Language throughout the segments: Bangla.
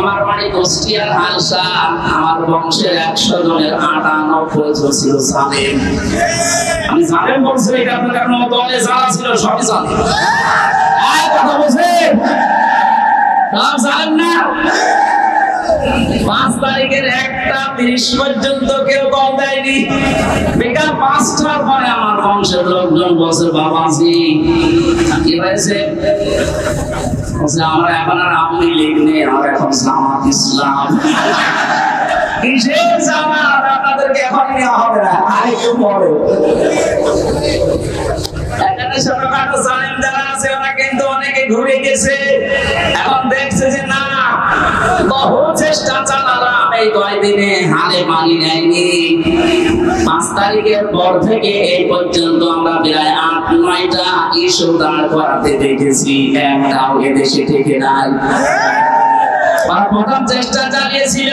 আমার বাড়ি কুষ্টিয়ার হালসা, আমার বংশের 100 জনের 98 জন ছিল জালেম। আমি জালেম বলছি, এটা আপনাদের দলে যারা ছিল সবই জালেম। কথা বলছেন সব জালেম না। 5 তারিখের 1:30 পর্যন্ত কেউ কল দেয়নি। বিকাল 5টার পরে আমার বংশের লোকজন বলছে, বাবাজি কি হয়েছে? আমরা এখন আর আওয়ামী লীগ নেই, আমরা এখন জামাত ইসলাম। কিসের জামাত? আপনাদেরকে এখন নেওয়া হবে না, আরেকটু পরে। এখানে ছোটখাটো জালেম যারা আছে ওরা কিন্তু অনেকে ঘুরে গেছে, এখন দেখছে যে না, বহু চেষ্টা চালালাম, এই কয়দিনে হালে পানি নেয়নি। 5 তারিখের পর থেকে এই পর্যন্ত আমরা প্রায় 8-9টা ইস্যু দাঁড় করাতে দেখেছি, একটাও এদেশে ঠেকে নাই। প্রথম চেষ্টা চালিয়েছিল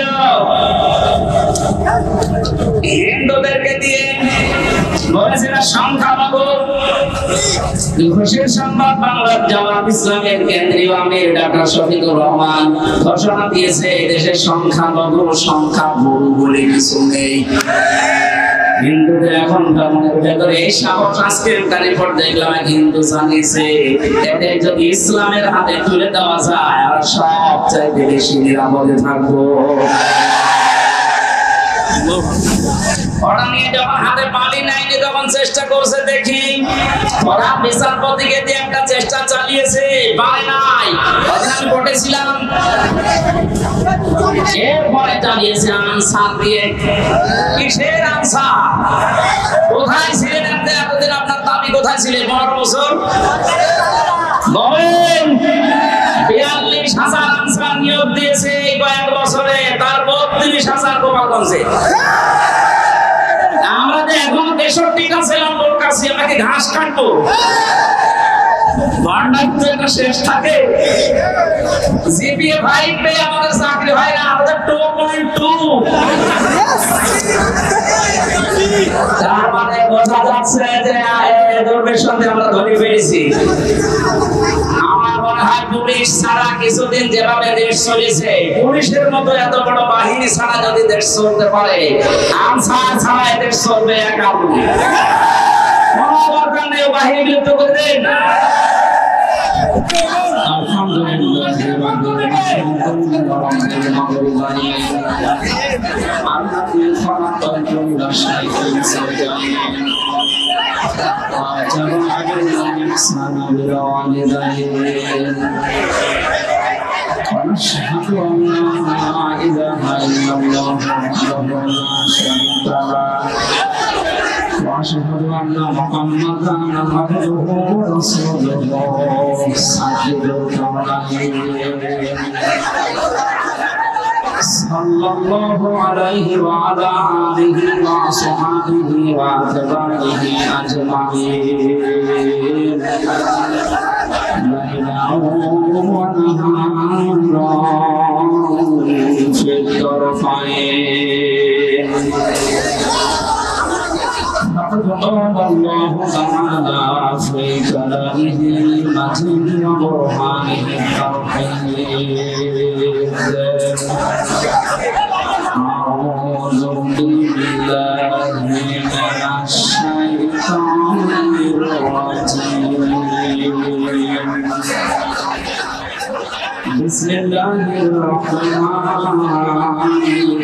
হিন্দুদেরকে দিয়ে, বলেছিল সংখ্যালঘু। খুশির সংবাদ, বাংলার জামাত ইসলামের কেন্দ্রীয় আমির ডক্টর শফিকুর রহমান ঘোষণা দিয়েছে, দেশের সংখ্যালঘু সংখ্যা বহু বলে কিছু নেই। হিন্দুদের এখন মনের ভেতরে এই সাহস, আজকের রিপোর্ট দেখলাম হিন্দু জানিয়েছে এদের যদি ইসলামের হাতে তুলে দেওয়া যায় আর সব চাইতে বেশি নিরাপদে থাকবো। ওরা নিয়ে যখন হাতে পানি নেয়নি তখন চেষ্টা করছে, দেখি ওরা বিচারপতিকে দিয়ে একটা চেষ্টা চালিয়েছে, পারে নাই। আমি পড়েছিলাম, এরপরে চালিয়েছে আনসার দিয়ে। কিসের আনসার? কোথায় ছিলেন এতদিন? আপনার দাবি কোথায় ছিলেন 15 বছর? বলেন। 42,000 আনসার নিয়োগ দিয়েছে এই কয়েক বছরে, তার 32,000 গোপালগঞ্জে। আমরা যে এখন 63টা ছিলাম বলকাছি, আমাকে ঘাস কাটবো, ভান্ডার একটা শেষ থাকে। জিপিএ 5 পেয়ে আমাদের চাকরি হয় না, আমাদের 2.2। তার মানে বোঝা যাচ্ছে যে এদের সঙ্গে আমরা ধরে ফেলেছি। আমার মনে হয় পুলিশ ছাড়া কিছুদিন যেভাবে দেশ চলেছে, পুলিশের মতো এত বড় বাহিনী ছাড়া যদি দেশ চলতে পারে, আনসার ছাড়া দেশ চলবে একা। দরকার নেই বাহিনী বিলুপ্ত করে দেন। আলহামদুলিল্লাহ, ونشهد أن لا إله إلا الله وحده لا شريك له وأشهد أن محمدا عبده ورسوله سيد الكونين صلى الله عليه وعلى آله وصحبه وأتباعه أجمعين ليلا ونهارا في الطرفين. فقد قال الله تعالى في كلامه المتين وبرهانه التوحيد. أعوذ بالله من الشيطان الرجيم. بسم الله الرحمن الرحيم.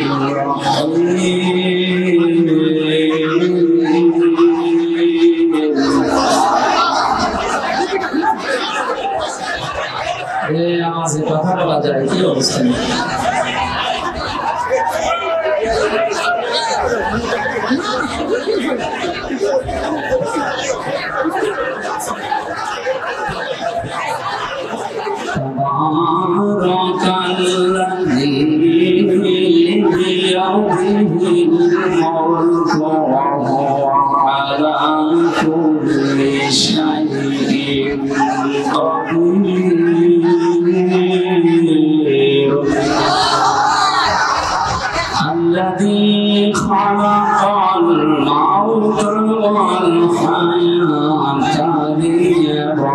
আওয়াজে কথা বলা যায়, কি অবস্থা? الذي خلق الموت والحياة ليبلوكم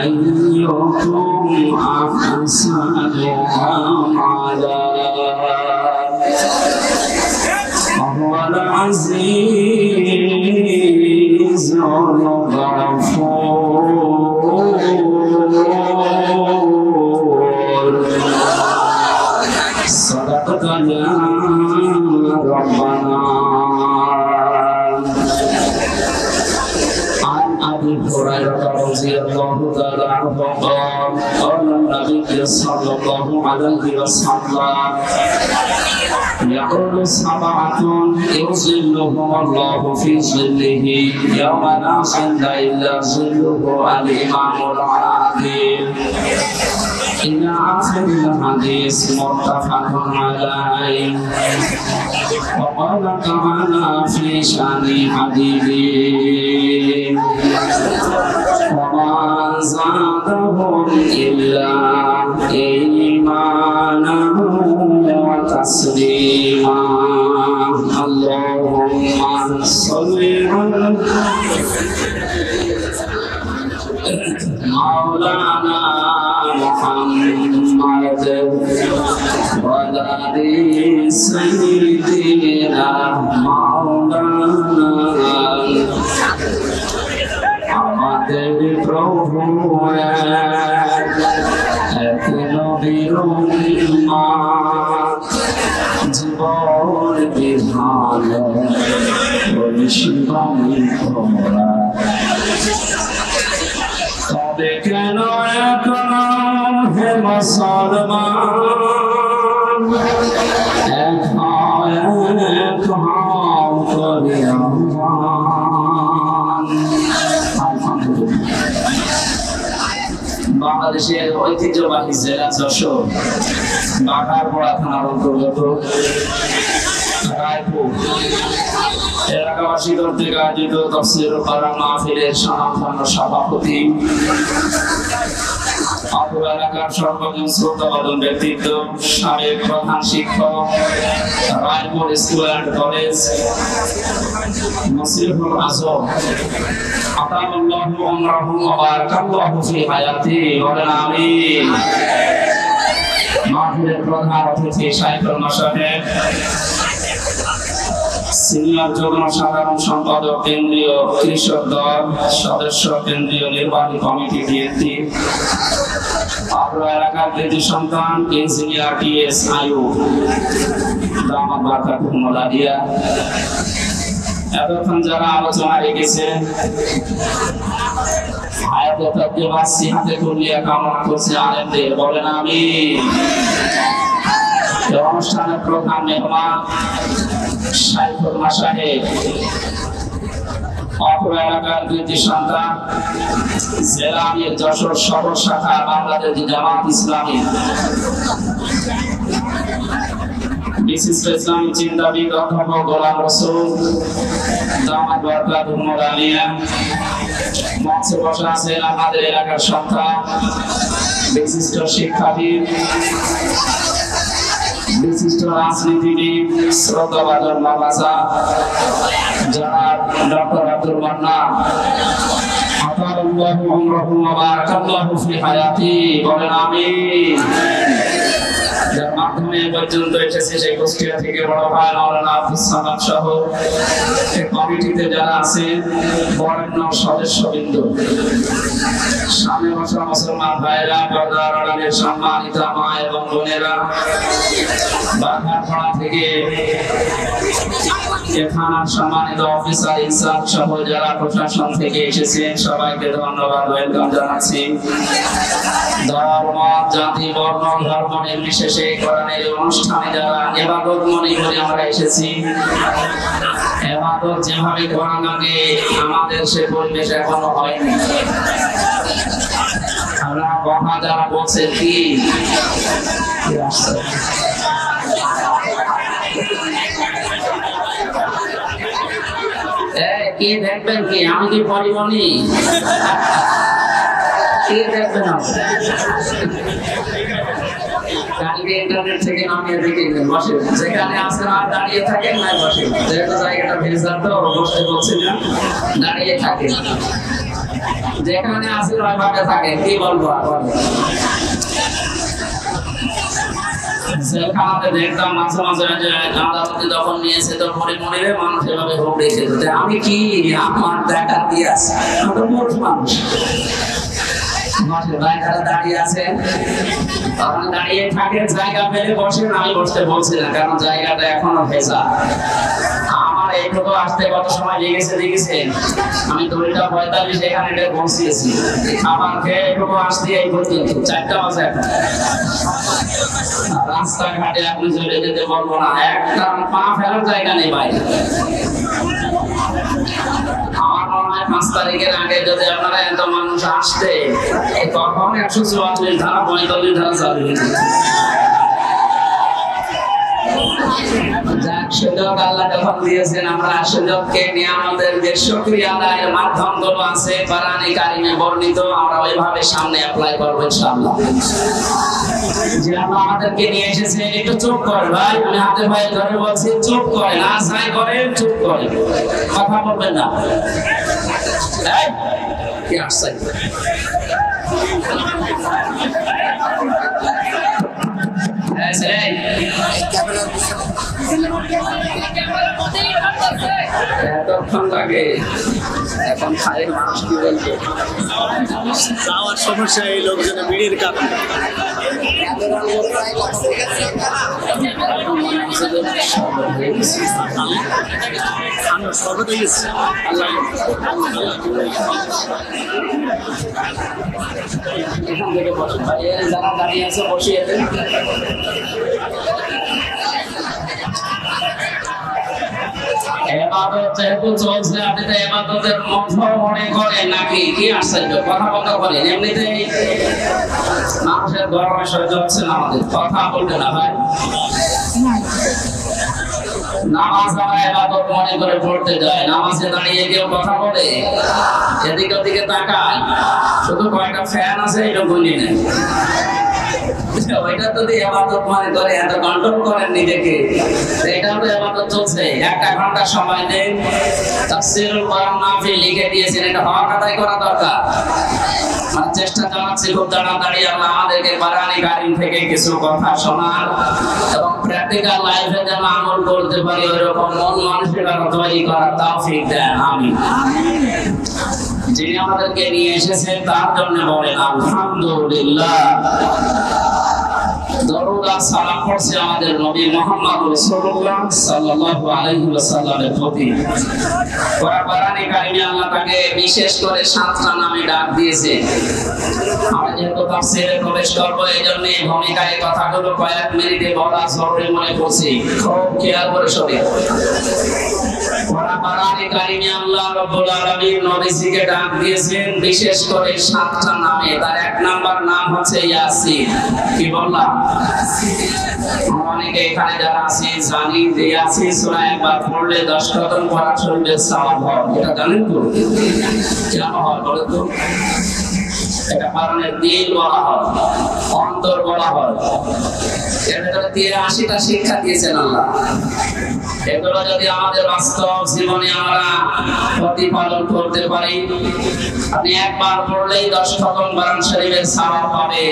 أيكم أحسن وهو العزيز الغفور صدقت يا ربنا. عن أبي هريرة رضي الله تعالى عنه قال قال النبي صلى الله عليه وسلم يقول سبعة يظلهم الله في ظله يوم لا ظل إلا ظله الإمام العادل إلى آخر الحديث متفق عليه. وقال تعالى في شأن حبيبه وما زادهم إلا إيمانا وتسليما. اللهم صل على مولانا محمد وعلى آل سيدنا مولانا আমাদের প্রভু এক নবীর উম্মত জীবন বিধান বলিসিবানি তোমরা তবে কেন এখন হে মুসলমান এক করে বাংলাদেশের ঐতিহ্যবাহী জেলা যশোর বাঘারপাড়া থানার অন্তর্গত রায়পুর এলাকাবাসী কর্তৃক আয়োজিত তাফসীর কোরআন মাহফিলের স্বনামধন্য সভাপতি অত্র এলাকার সর্বজন শ্রদ্ধাভাজন ব্যক্তিত্ব সাবেক প্রধান শিক্ষক রায়পুর স্কুল অ্যান্ড কলেজ মসিহুল আজম আতাল্লাহু আমরাহু ওয়া বারাকাল্লাহু ফি হায়াতি বলেন আমিন। মাহফিলের প্রধান অতিথি শাইখুল মাশায়েখ সিনিয়র যুগ্ম সাধারণ সম্পাদক কেন্দ্রীয় কৃষক দল সদস্য কেন্দ্রীয় নির্বাহী কমিটি বিএনপি অত্র এলাকার কৃতি সন্তান ইঞ্জিনিয়ার টিএস আয়ুব দামাত বারাকাতুহুল্লাহ দিয়া এতক্ষণ যারা আলোচনা রেখেছে আয়াতে তাকবীর সিহাতে কুল্লিয়া কামনা করছে আলেমদের বলেন আমিন। এই অনুষ্ঠানের প্রধান মেহমান শাইখুল মাশায়েখ অত্র এলাকার কৃতি সন্তান জেলা আমির যশোর সদর শাখা বাংলাদেশ জামাত ইসলামী বিশিষ্ট ইসলামী চিন্তাবিদ অধ্যাপক গোলাম রসুল দামাত বারাকাতুহুল্লাহ মঞ্চে বসে আছেন আমাদের এলাকার সন্তান বিশিষ্ট শিক্ষাবিদ বিশিষ্ট রাজনীতিবিদ শ্রদ্ধাভাজন মাদ্রাসা জনাব ডক্টর আব্দুল মান্নান আতাল্লাহু আমরাহু ওয়া বারাকাল্লাহু ফি হায়াতি বলেন আমিন। যার মাধ্যমে পর্যন্ত এসেছে সেই কুষ্টিয়া থেকে বড় ভাই মাওলানা আব্দুস সামাদ সহ এই কমিটিতে যারা আছেন বরেণ্য সদস্যবৃন্দ সামনে বসা মুসলমান ভাইরা পর্দার আড়ালের সম্মানিত মা এবং বোনেরা বাঘারপাড়া থেকে থানার সম্মানিত অফিসার ইনচার্জ সহ যারা প্রশাসন থেকে এসেছেন সবাইকে ধন্যবাদ ওয়েলকাম জানাচ্ছি। ধর্ম জাতি বর্ণ ধর্ম নির্বিশেষে কোরআনের অনুষ্ঠানে যারা ইবাদত মনে করে আমরা এসেছি ইবাদত যেভাবে করা লাগে আমাদের সে পরিবেশ এখনো হয়নি। আমরা কথা যারা বলছে কি কি দেখবেন কি আমি কি পরিমণি কি দেখবেন কালকে ইন্টারনেট থেকে নামিয়ে দেখে বসে যেখানে আপনারা দাঁড়িয়ে থাকেন না বসে যেহেতু জায়গাটা ভেজাল তো বসতে বলছি না দাঁড়িয়ে থাকেন যেখানে আসেন ওইভাবে থাকেন কি বলবো জেলখানাতে দেখতাম মাঝে মাঝে আদালতে যখন নিয়েছে তো মনে মানুষ এভাবে হোক রেখে দিতে, আমি কি আমার দেখা দিয়ে আছে, আমি মূর্খ মানুষ। দাঁড়িয়ে আছে, দাঁড়িয়ে থাকে, জায়গা পেলে বসেন, আমি বসতে বলছি না কারণ জায়গাটা এখনো ভেজা। আমার এইটুকু আসতে কত সময় লেগেছে, আমি 2:45 এখানে পৌঁছিয়েছি, খাবার খেয়ে এইটুকু আসতে এই পর্যন্ত 4টা বাজে। রাস্তাঘাটে আপনি চলে যেতে বলবো না, একটা পা ফেলার জায়গা নেই বাইরে। আমার মনে হয় 5 তারিখের আগে যদি আপনারা এত মানুষ আসতে তখন 144 ধারা 45 ধারা চালু হয়ে যেত। সুযোগ আল্লাহ যখন দিয়েছেন, আমরা সুযোগকে নিয়ামতের যে শুকরিয়া আদায়ের মাধ্যমগুলো আছে কোরআনে কারিমে বর্ণিত, আমরা ওইভাবে সামনে অ্যাপ্লাই করবো ইনশাআল্লাহ। যে আল্লাহ আমাদেরকে নিয়ে এসেছে, একটু চুপ কর ভাই, আমি হাতে পায়ে ধরে বলছি চুপ করে, না চাই করে চুপ করে, কথা বলবেন না। কি আসছে এতক্ষণ লাগে, এখন খায় মানুষ কি বলবে, যাওয়ার সমস্যা এই লোকজনের ভিড়ের কারণে। এখান থেকে বসে ভাই, যারা দাঁড়িয়ে আছে বসিয়ে দেন। যেহেতু চলছে, আপনি তো ইবাদতের মধ্য মনে করেন নাকি? কি আশ্চর্য, কথা বন্ধ করেন। এমনিতেই মানুষের গরমে সহ্য হচ্ছে না, আমাদের কথা বলবে না ভাই। নামাজ আমরা ইবাদত মনে করে পড়তে যাই, নামাজে দাঁড়িয়ে কেউ কথা বলে, এদিকে ওদিকে তাকায়, শুধু কয়টা ফ্যান আছে এটা গুনি নেই। ওইটা যদি ইবাদত মনে করে, এত কন্ট্রোল করেন নিজেকে, এটাও তো ইবাদত চলছে। 1 ঘন্টা সময় দেন, তাফসীরুল কোরআন মাহফিল লিখে দিয়েছেন, এটা হক আদায় করা দরকার। আমরা চেষ্টা চালাচ্ছি খুব তাড়াতাড়ি আল্লাহ আমাদেরকে কোরআনে কারীম থেকে কিছু কথা শোনার এবং প্র্যাকটিক্যাল লাইফে যেন আমল করতে পারি, ওইরকম মন মানসিকতা তৈরি করার তৌফিক দেন, আমিন। যিনি আমাদেরকে নিয়ে এসেছেন তার জন্য বলেন আলহামদুলিল্লাহ। দরুদ আর সালাম পড়ছি আমাদের নবী মুহাম্মদ রাসূলুল্লাহ সাল্লাল্লাহু আলাইহি ওয়াসাল্লামের প্রতি। কোরআনে কারিমে আল্লাহ তাকে বিশেষ করে 7টা নামে ডাক দিয়েছে। আমরা যেহেতু তাফসীরে প্রবেশ করব, এইজন্য এই ভূমিকায় কথাগুলো কয়েক মিনিটে বলা জরুরি মনে করছি, খুব খেয়াল করে শুনুন। কোরআনে কারিমে আল্লাহ রাব্বুল আলামিন নবীজিকে ডাক দিয়েছেন বিশেষ করে 7টা নামে। তার 1 নাম্বার নাম হচ্ছে ইয়াসিন। কি বললাম? অনেকে এখানে যারা আছি জানি যে ইয়াসিন সূরা একবার পড়লে 10 খতম করা শরীরের সওয়াব হয়, এটা জানেন তো? কেন হয় বলেন তো? এটা কোরআনের দিল বলা হয়, অন্তর বলা হয়। এর ভিতরে 83টা শিক্ষা দিয়েছেন আল্লাহ। এগুলো যদি আমাদের বাস্তব জীবনে আমরা প্রতিপালন করতে পারি, আপনি একবার পড়লেই 10 খতম কোরআন শরীফের সওয়াব পাবে,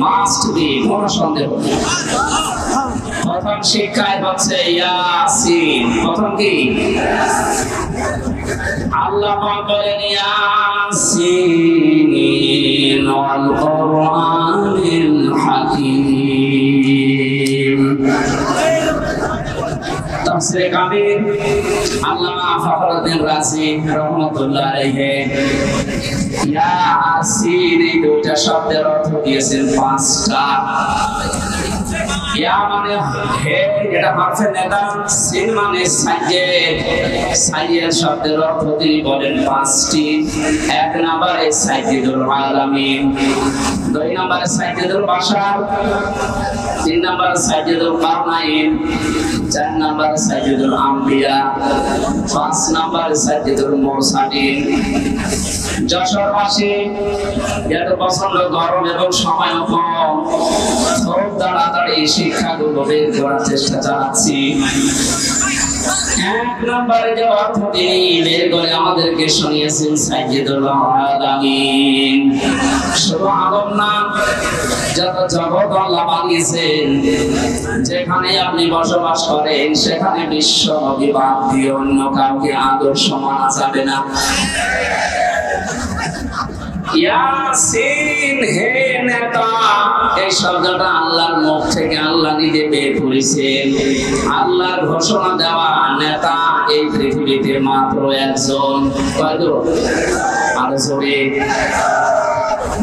মাস্ট বি, কোনো সন্দেহ নেই। প্রথম শিক্ষায় হচ্ছে ইয়াসিন। প্রথম কি? আল্লাহ পাক বলেন ইয়াসিন ওয়াল কোরআনিল হাকীম। তাফসীরে কাবীর আল্লামা ফখরুদ্দীন রাজি রাহমাতুল্লাহ আলাইহি ইয়াসিন এই দুইটা শব্দের অর্থ দিয়েছেন 5টা। ইয়া মানে হে, এটা হরফে নেদা, সিন মানে সাইয়েদ। সাইয়েদ শব্দের অর্থ তিনি বলেন 5টি। 1 নম্বরে সাইয়্যিদুল আলামিন, 2 নম্বরে সাইয়্যিদুল বাশার, 3 নম্বরে সাইয়্যিদুল কারনাইন, 4 নম্বরে সাইয়্যিদুল আম্বিয়া, 5 নম্বরে সাইয়্যিদুল মুরসালিন। যশোরবাসী এত পছন্দ গরম এবং সময় কম, খুব তাড়াতাড়ি শিক্ষাগুলো বের করার চেষ্টা চালাচ্ছি। 1 নম্বরে যে অর্থ তিনি বের করে আমাদেরকে শুনিয়েছেন সাইয়্যিদুল আলামিন। শুধু আলম না, যত জগৎ আল্লাহ বানিয়েছেন, যেখানে আপনি বসবাস করেন সেখানে বিশ্ব নবী বাদ দিয়ে অন্য কাউকে আদর্শ মানা যাবে না। ইয়াসিন হে নেতা, এই শব্দটা আল্লাহর মুখ থেকে আল্লাহ নিজে বের করেছেন। আল্লাহর ঘোষণা দেওয়া নেতা এই পৃথিবীতে মাত্র একজন। কয়জন? আরো জোরে।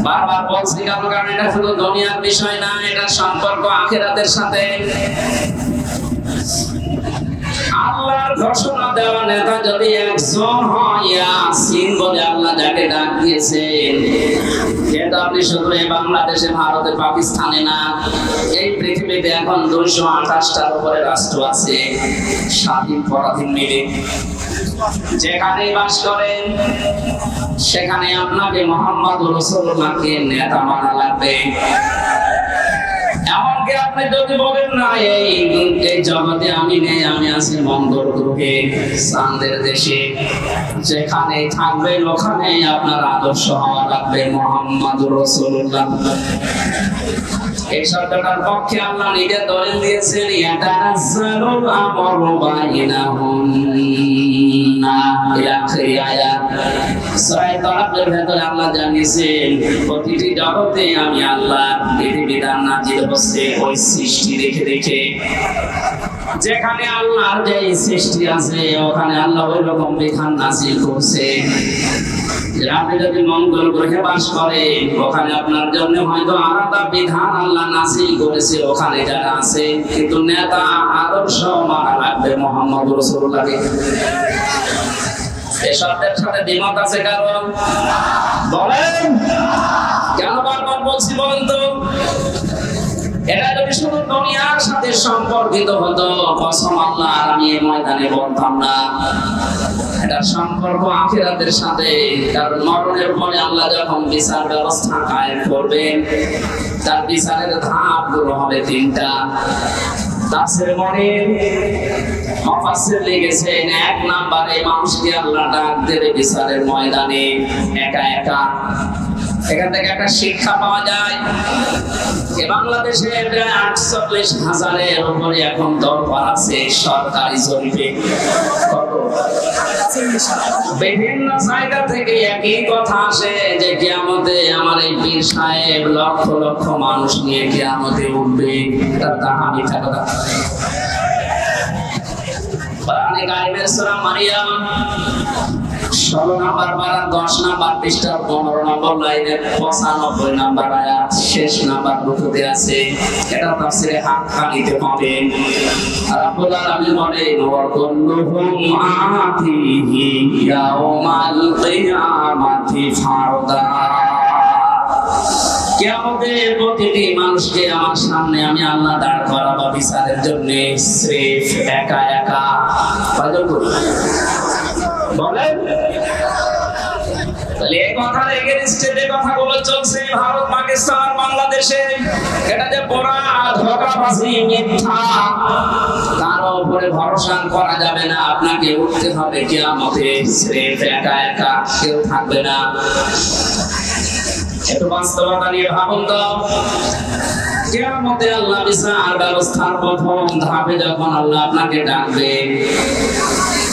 বারবার বলছি কারণ এটা শুধু দুনিয়ার বিষয় না, এটা সম্পর্ক আখিরাতের সাথে। আল্লাহর ঘোষণা দেওয়া নেতা যদি একজন হয়, ইয়াসিন বলে আল্লাহ যাকে ডাক দিয়েছেন, এটা আপনি শুধু এই বাংলাদেশে, ভারতে, পাকিস্তানে না, এই পৃথিবীতে এখন 228টার উপরে রাষ্ট্র আছে, স্বাধীন পরাধীন মিলে। যেখানে বাস করেন সেখানে আপনাকে মুহাম্মদ রাসূলুল্লাহকে নেতা মানা লাগবে। এমনকি আপনি যদি বলেন না এই জগতে আমি নেই, আমি আছি মঙ্গল গ্রহে, চাঁদের দেশে, যেখানে থাকবেন ওখানে আপনার আদর্শ হওয়া লাগবে মুহাম্মদ রাসূলুল্লাহ। এই শব্দটার পক্ষে আল্লাহ নিজে দলিল দিয়েছেন, ইয়াতানাজ্জালুল আমরু বাইনাহুম ইলা আখির আয়াত। সূরা তালাকের ভেতরে আল্লাহ জানিয়েছেন প্রতিটি জগতে আমি আল্লাহ বিধিবিধান নাযিল হচ্ছে ওই সৃষ্টি রেখে রেখে। যেখানে আল্লাহর যে সৃষ্টি আছে ওখানে আল্লাহ ওই রকম বিধান নাযিল করছে। আপনি যদি মঙ্গল গ্রহে বাস করেন ওখানে আপনার জন্য হয়তো আলাদা বিধান আল্লাহ নাযিল করেছে ওখানে যারা আছে, কিন্তু নেতা আদর্শ মানা লাগবে মুহাম্মদ রাসূলুল্লাহকে। এই শব্দের সাথে দ্বিমত আছে কারণ? বলেন কেন বারবার বলছি বলেন তো? এটা যদি শুধু দুনিয়ার সাথে সম্পর্কিত হতো, কসম আল্লাহ আমি এই ময়দানে বলতাম না। এটা সম্পর্ক আখিরাতের সাথে, কারণ মরণের পরে আল্লাহ যখন বিচার ব্যবস্থা কায়েম করবেন, তার বিচারের ধাপগুলো হবে 3টা। তাফসীরে মনির মুফাসসির লিখেছেন, 1 নম্বরে মানুষকে আল্লাহ ডাক দেবে বিচারের ময়দানে একা একা। এখান থেকে একটা শিক্ষা পাওয়া যায়, বাংলাদেশে প্রায় 48,000-এর উপরে এখন দরবার আছে সরকারি জরিপে। বিভিন্ন জায়গা থেকে একই কথা আসে যে কিয়ামতে আমার এই পীর সাহেব লক্ষ লক্ষ মানুষ নিয়ে কিয়ামতে উঠবে। তা মিথ্যা কথা। কোরআনে কারিমের সূরা মারিয়াম 16 নম্বর পারা 10 নম্বর পৃষ্ঠা 15 নম্বর লাইনে 95 নম্বর আয়াত শেষ নাম্বার রুকুতে আছে। এটা তাফসীরে হাক্কানিতে পাবেন। রব্বুল আলামিন বলেন, ওয়া কুল্লুহুম আতিহি ইয়াউমাল কিয়ামাতি ফারদা। কিয়ামতে প্রতিটি মানুষকে আমার সামনে আমি আল্লাহ দাঁড় করাবো বিচারের জন্য, সিফ একা একা। বলেন এই কথা এগেইনস্টে যে কথাগুলো চলছে ভারত, পাকিস্তান, বাংলাদেশে, এটা যে পুরা ধোঁকাবাজি, মিথ্যা, তার উপরে ভরসা করা যাবে না। আপনাকে উঠতে হবে কিয়ামতে সিফ একা একা, কেউ থাকবে না। একটু বাস্তবতা নিয়ে ভাবুন তো। কিয়ামতে আল্লাহ বিচার ব্যবস্থার প্রথম ধাপে যখন আল্লাহ আপনাকে ডাকবে,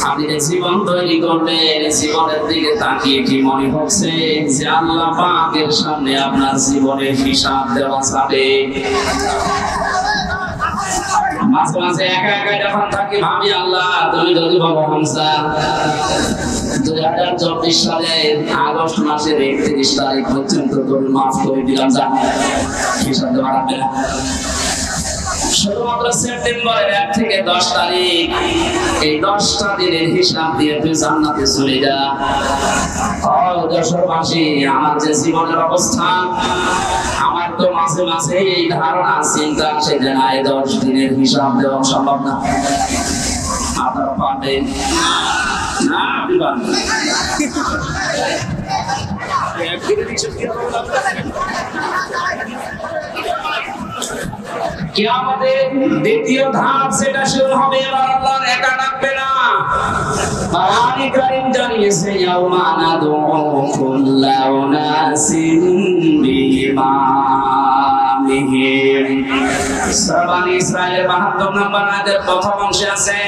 আপনি যে জীবন তৈরি করবেন, জীবনের দিকে তাকিয়ে কি মনে হচ্ছে যে আল্লাহ পাকের সামনে আপনার জীবনের হিসাব দেওয়া যাবে? মাঝে মাঝে একা একা যখন থাকি ভাবি, আল্লাহ তুমি যদি বলো হামসা 2024 সালের আগস্ট মাসের 31 তারিখ পর্যন্ত তুমি মাফ করে দিলাম, যা হিসাব দেওয়া লাগবে না। শুধুমাত্র সেপ্টেম্বরের 1 থেকে 10 তারিখ, এই 10টা দিনের হিসাব দিয়ে তুই জান্নাতে চলে যা। দেশবাসী, আমার যে জীবনের অবস্থা, আমার তো মাঝে মাঝে এই ধারণা চিন্তা আসে যে না, এই 10 দিনের হিসাব দেওয়া সম্ভব না। আপনারা পারবেন না? আপনি পারবেন। কিয়ামতের দ্বিতীয় ধাপ সেটা শুরু হবে, এবার আল্লাহ একা ডাকবে না। কোরআনে কারীম জানিয়েছে, ইয়াউমা নাদউ কুল্লা উনাসিন বিইমামিহিম। আলিহিম। সূরা বনী ইসরাঈলের ৭২ নম্বর আয়াতের প্রথম অংশে আছে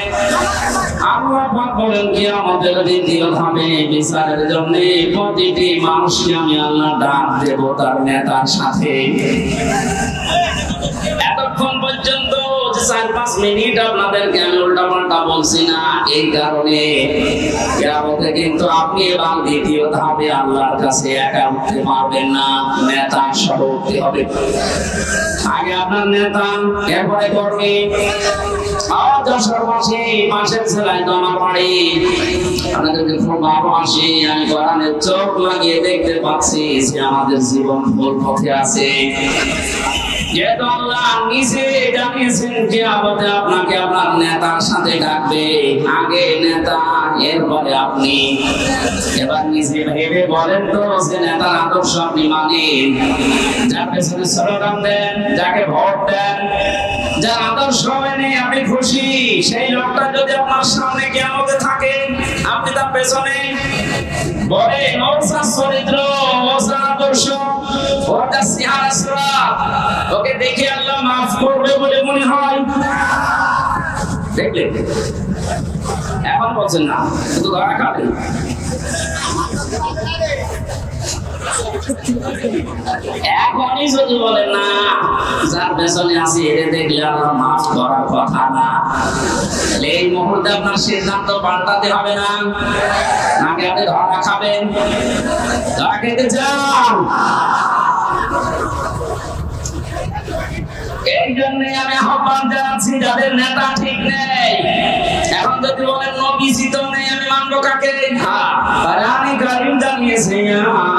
আল্লাহ পাক বলেন কিয়ামতের দ্বিতীয় ধাপে বিচারের জন্য প্রতিটি মানুষকে আমি আল্লাহ ডাক দেব তার নেতার সাথে। এতক্ষণ পর্যন্ত ৪-৫ মিনিট আপনাদেরকে আমি উল্টাপাল্টা বলছি না, এই কারণে কিয়ামতে কিন্তু আপনি এবার দ্বিতীয় ধাপে আল্লাহর কাছে একা উঠতে পারবেন না, নেতা সহ উঠতে হবে। আগে আপনার নেতা, এরপরে কর্মী। যশোরবাসী, পাশের জেলায় তো আমার বাড়ি, আপনাদেরকে খুব ভালোবাসি। আমি কোরআনের চোখ লাগিয়ে দেখতে পাচ্ছি যে আমাদের জীবন ভুল পথে আছে। যেহেতু আল্লাহ নিজে জানিয়েছেন কিয়ামতে আপনাকে আপনার নেতার সাথে ডাকবে, আগে নেতা এরপরে আপনি। এবার নিজে ভেবে বলেন তো যে নেতার আদর্শ আপনি মানেন, যার পেছনে স্লোগান দেন, যাকে ভোট দেন, যার আদর্শ মেনে আপনি খুশি, সেই লোকটা যদি আপনার সামনে কিয়ামতে থাকে, আপনি তার পেছনে বলেন ওর চরিত্র, ওর আদর্শ, ওর চেহারা সুরাত, ওকে দেখে আল্লাহ মাফ করবে বলে মনে হয়? দেখলেন? এখন বলছেন না, শুধু ধরা খাবেন। এখনই যদি বলেন না, যার পেছনে আছে এরে দেখলে আল্লাহ মাফ করার কথা না, এই মুহূর্তে আপনার সিদ্ধান্ত পাল্টাতে হবে না, নাকি আপনি ধরা খাবেন? ধরা খেতে চান? এই জন্য আমি আহ্বান জানাচ্ছি যাদের নেতা ঠিক নেই, এখন যদি বলেন নবীজি তো নেই, আমি মানবো কাকে? কোরআনে কারীম জানিয়েছে